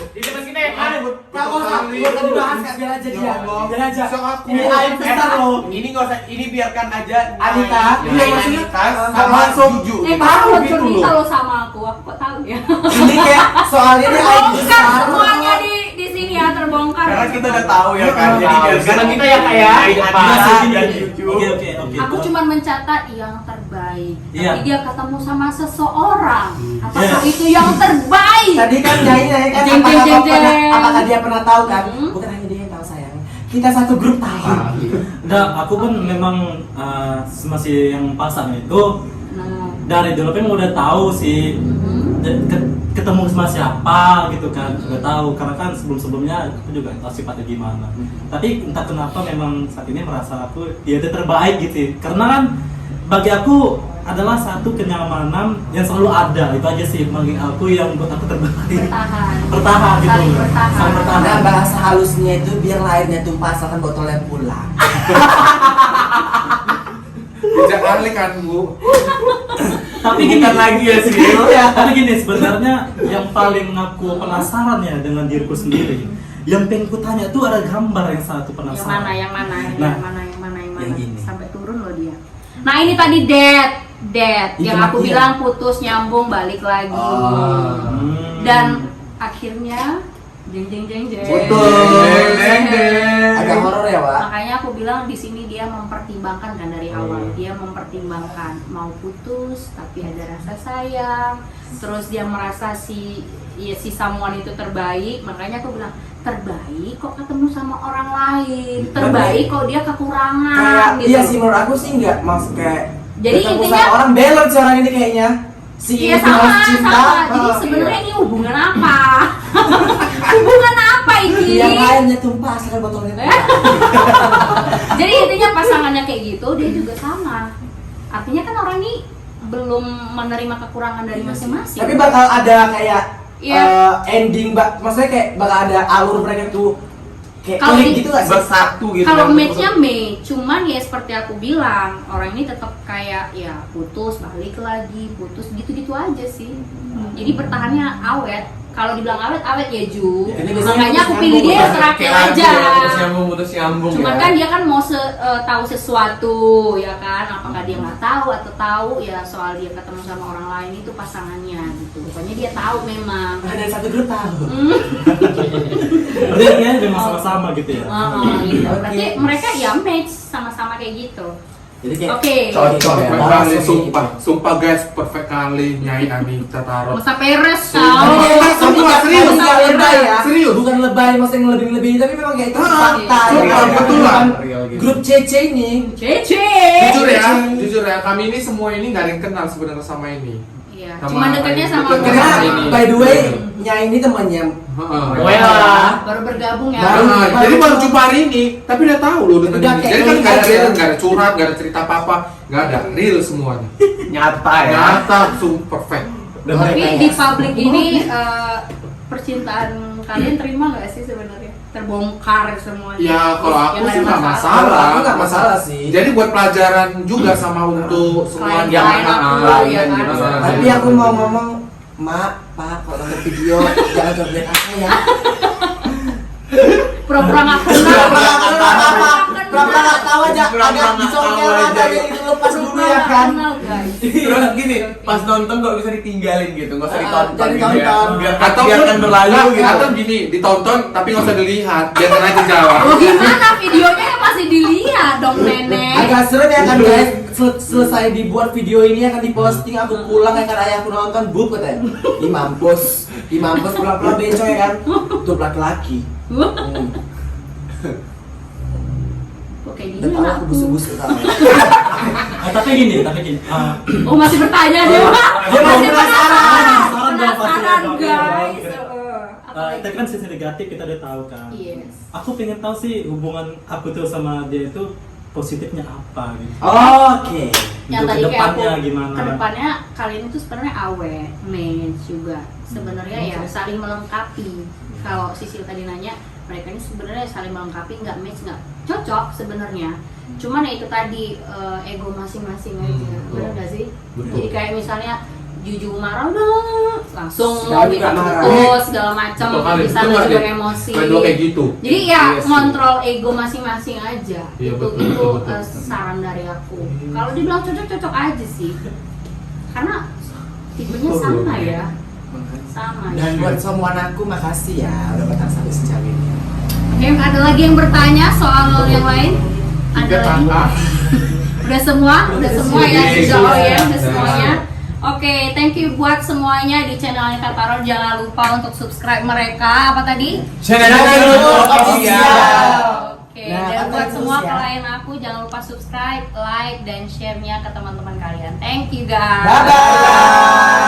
Di depan kita ya kan? Kak, gua tadi bahas Kak, biar aja dia. Biar aja. Sok aku. Ini aib besar loh. Ini nggak usah, ini biarkan aja. Anita. Iya maksudnya sama langsung Juju. tahu Kalau gitu cerita loh. lo sama aku kok tahu ya? Ini kayak soalnya ini aib Bongkar besar. semuanya di sini ya, terbongkar. Karena kita udah tahu ya kan. Jadi Tahu. biarkan Karena kita ya, kayak Anita bahasa dan Oke, Juju. oke. Aku cuma mencatat yang terbaik. terbaik. Iya. Tapi dia ketemu sama seseorang. Apakah itu yang terbaik? Tadi kan Nyai kan Jeng, jeng, jeng, jeng. apakah dia pernah tahu kan? Hmm. Bukan hanya dia yang tahu sayang. Kita satu grup tahu. Enggak, aku pun memang masih yang pasang itu Nah, dari dulu kan udah tahu sih ketemu sama siapa gitu kan, udah tahu karena kan sebelumnya aku juga tahu sifatnya gimana. Tapi entah kenapa memang saat ini merasa aku dia itu terbaik gitu, karena kan bagi aku adalah satu kenyamanan yang selalu ada, itu aja sih bagi aku yang buat aku terbaik. Bertahan gitu. Saling bertahan. Saling bertahan. Nah, bahasa halusnya itu biar lahirnya tumpah asalkan botolnya pulang. Bijak kali kan Bu. Tapi gini lagi ya sih. Tapi gini sebenarnya yang paling aku penasaran ya dengan diriku sendiri. Yang pengen ku tanya tuh ada gambar yang satu penasaran. yang mana, Nah, yang ini. sampai turun loh dia. Nah ini tadi dead, Itu yang aku mati ya? bilang putus nyambung balik lagi. Dan akhirnya jeng jeng jeng jeng. Agak horor ya, Pak. Makanya aku bilang di sini dia mempertimbangkan kan dari awal. Dia mempertimbangkan mau putus tapi ada rasa sayang. Terus dia merasa si someone itu terbaik. Makanya aku bilang terbaik kok ketemu sama orang lain. Terbaik kok dia kekurangan Kayak gitu. iya sih menurut aku sih enggak maksud kayak Jadi ketemu intinya- sama orang balance sih orang ini kayaknya. Si Iya ini sama, harus cinta. sama. Jadi Oh, sebenarnya ini hubungan apa? Hubungan apa ini? yang lainnya tumpah asalkan botolnya pulang. Jadi intinya pasangannya kayak gitu, dia juga sama. Artinya kan orang ini belum menerima kekurangan dari masing-masing. Tapi bakal ada kayak Iya. ending, maksudnya kayak bakal ada alur mereka tuh kayak Kalau klik di- gitu gak sih? Bersatu gitu. Kalau kan. matchnya match, cuman ya seperti aku bilang, orang ini tetap kayak ya putus, balik lagi, putus gitu-gitu aja sih. Jadi bertahannya awet. Kalau dibilang awet ya Ju. Ya, ini biasanya Makanya aku putus pilih dia nyambung, terakhir Kayak aja. lagu ya, putus nyambung Cuman ya. kan dia kan mau tahu sesuatu ya kan, apakah dia nggak tahu atau tahu ya soal dia ketemu sama orang lain itu pasangannya gitu. Pokoknya dia tahu memang. Ada yang satu grup tahu. Berarti kayaknya memang sama-sama gitu ya. Gitu. Oke. Berarti mereka ya match sama-sama kayak gitu. Jadi kayak Oke. Cocok Oke, perfect bahas kali, kayak sumpah. gitu. Sumpah guys, perfect kali Nyai Anita Tarot. Masa peres Tapi tau. memang Sumpah, serius. nggak lebay ya. Serius. Bukan lebay, maksudnya lebih tapi memang kayak itu Ah, fakta. sumpah, Ya kan? betulan. Grup CC ini. Cece. Jujur ya, kami ini semua ini nggak ada yang kenal sebenarnya sama ini. Iya. Sama Cuma dekatnya sama deket Karena sama ini. by the way, Nyai ini temannya. Heeh. Wela. baru bergabung ya. Baru. Nah, jadi baru jumpa hari ini, tapi udah tahu loh dengan Udah ini. kayak Jadi kan ini nggak ada aja. real, nggak ada curhat, nggak ada cerita apa-apa, nggak ada real semuanya. Nyata ya. Nyata, perfect. Dan Tapi mereka di ya. publik ini percintaan kalian terima nggak sih sebenarnya? Terbongkar semuanya. Ya kalau aku nggak sih ada nggak Kalau masalah. aku nggak masalah sih. Jadi buat pelajaran juga sama untuk semua Klien-klien yang aku, ya kan? gimana? Tapi aku mau ngomong, Mak, Pak, kalau nonton video jangan coba aku ya. Pura-pura nggak kenal. Pura-pura nggak tahu aja, agak dicongkel aja jadi lepas dulu ya kan. Terus gini, pas nonton kok bisa ditinggalin gitu, nggak usah ditonton Jangan gitu ya. ditonton. Biarkan berlalu gitu. Atau gini, ditonton tapi nggak usah dilihat, biarkan aja jawab. Oh gimana videonya yang masih dilihat dong nenek? Agak seru ya kan guys. Selesai dibuat video ini akan diposting, aku pulang ya kan ayahku nonton bub katanya. Di mampus pulang-pulang bencong ya kan. Tuh laki-laki. Kok kayak Dan gini tahu aku aku? busuk-busuk ketawa. Tapi gini. Oh masih bertanya dia Pak? Dia masih penasaran dong pasti ya, Penasaran dong, guys. ya, kita kan sisi negatif kita udah tahu kan. Yes. Aku pengen tahu sih hubungan aku tuh sama dia itu positifnya apa gitu. Oke. Yang Untuk tadi kayak aku kedepannya gimana? kedepannya kalian itu sebenarnya awet, match juga. Sebenarnya ya saling melengkapi. Kalau Sisil tadi nanya, mereka ini sebenarnya saling melengkapi, nggak match, nggak cocok sebenarnya. Cuman ya itu tadi ego masing-masing aja, benar nggak sih? Betul. Jadi kayak misalnya Juju marah udah langsung Segala gitu juga marah. putus segala macam, Betul kali, bisa betul juga kali. emosi. Kalian dua kayak gitu. Jadi ya Iya sih. ngontrol ego masing-masing aja. Iya, itu betul, itu betul, betul. saran dari aku. Kalau dibilang cocok aja sih. Karena tipenya Betul, sama iya. ya. Sama. Dan buat semua anakku makasih ya udah bertahan sampai sejauh ini. Oke, ada lagi yang bertanya soal yang lain? Ada Tiga lagi? ah. Udah semua ya, sudah OEM, udah Nah. semuanya. Oke, thank you buat semuanya di channelnya Kataro. Jangan lupa untuk subscribe mereka. Apa tadi? Channel official. Oke, Nah, dan kan buat terus semua ya. klien aku jangan lupa subscribe, like, dan share-nya ke teman-teman kalian. Thank you guys. Bye bye.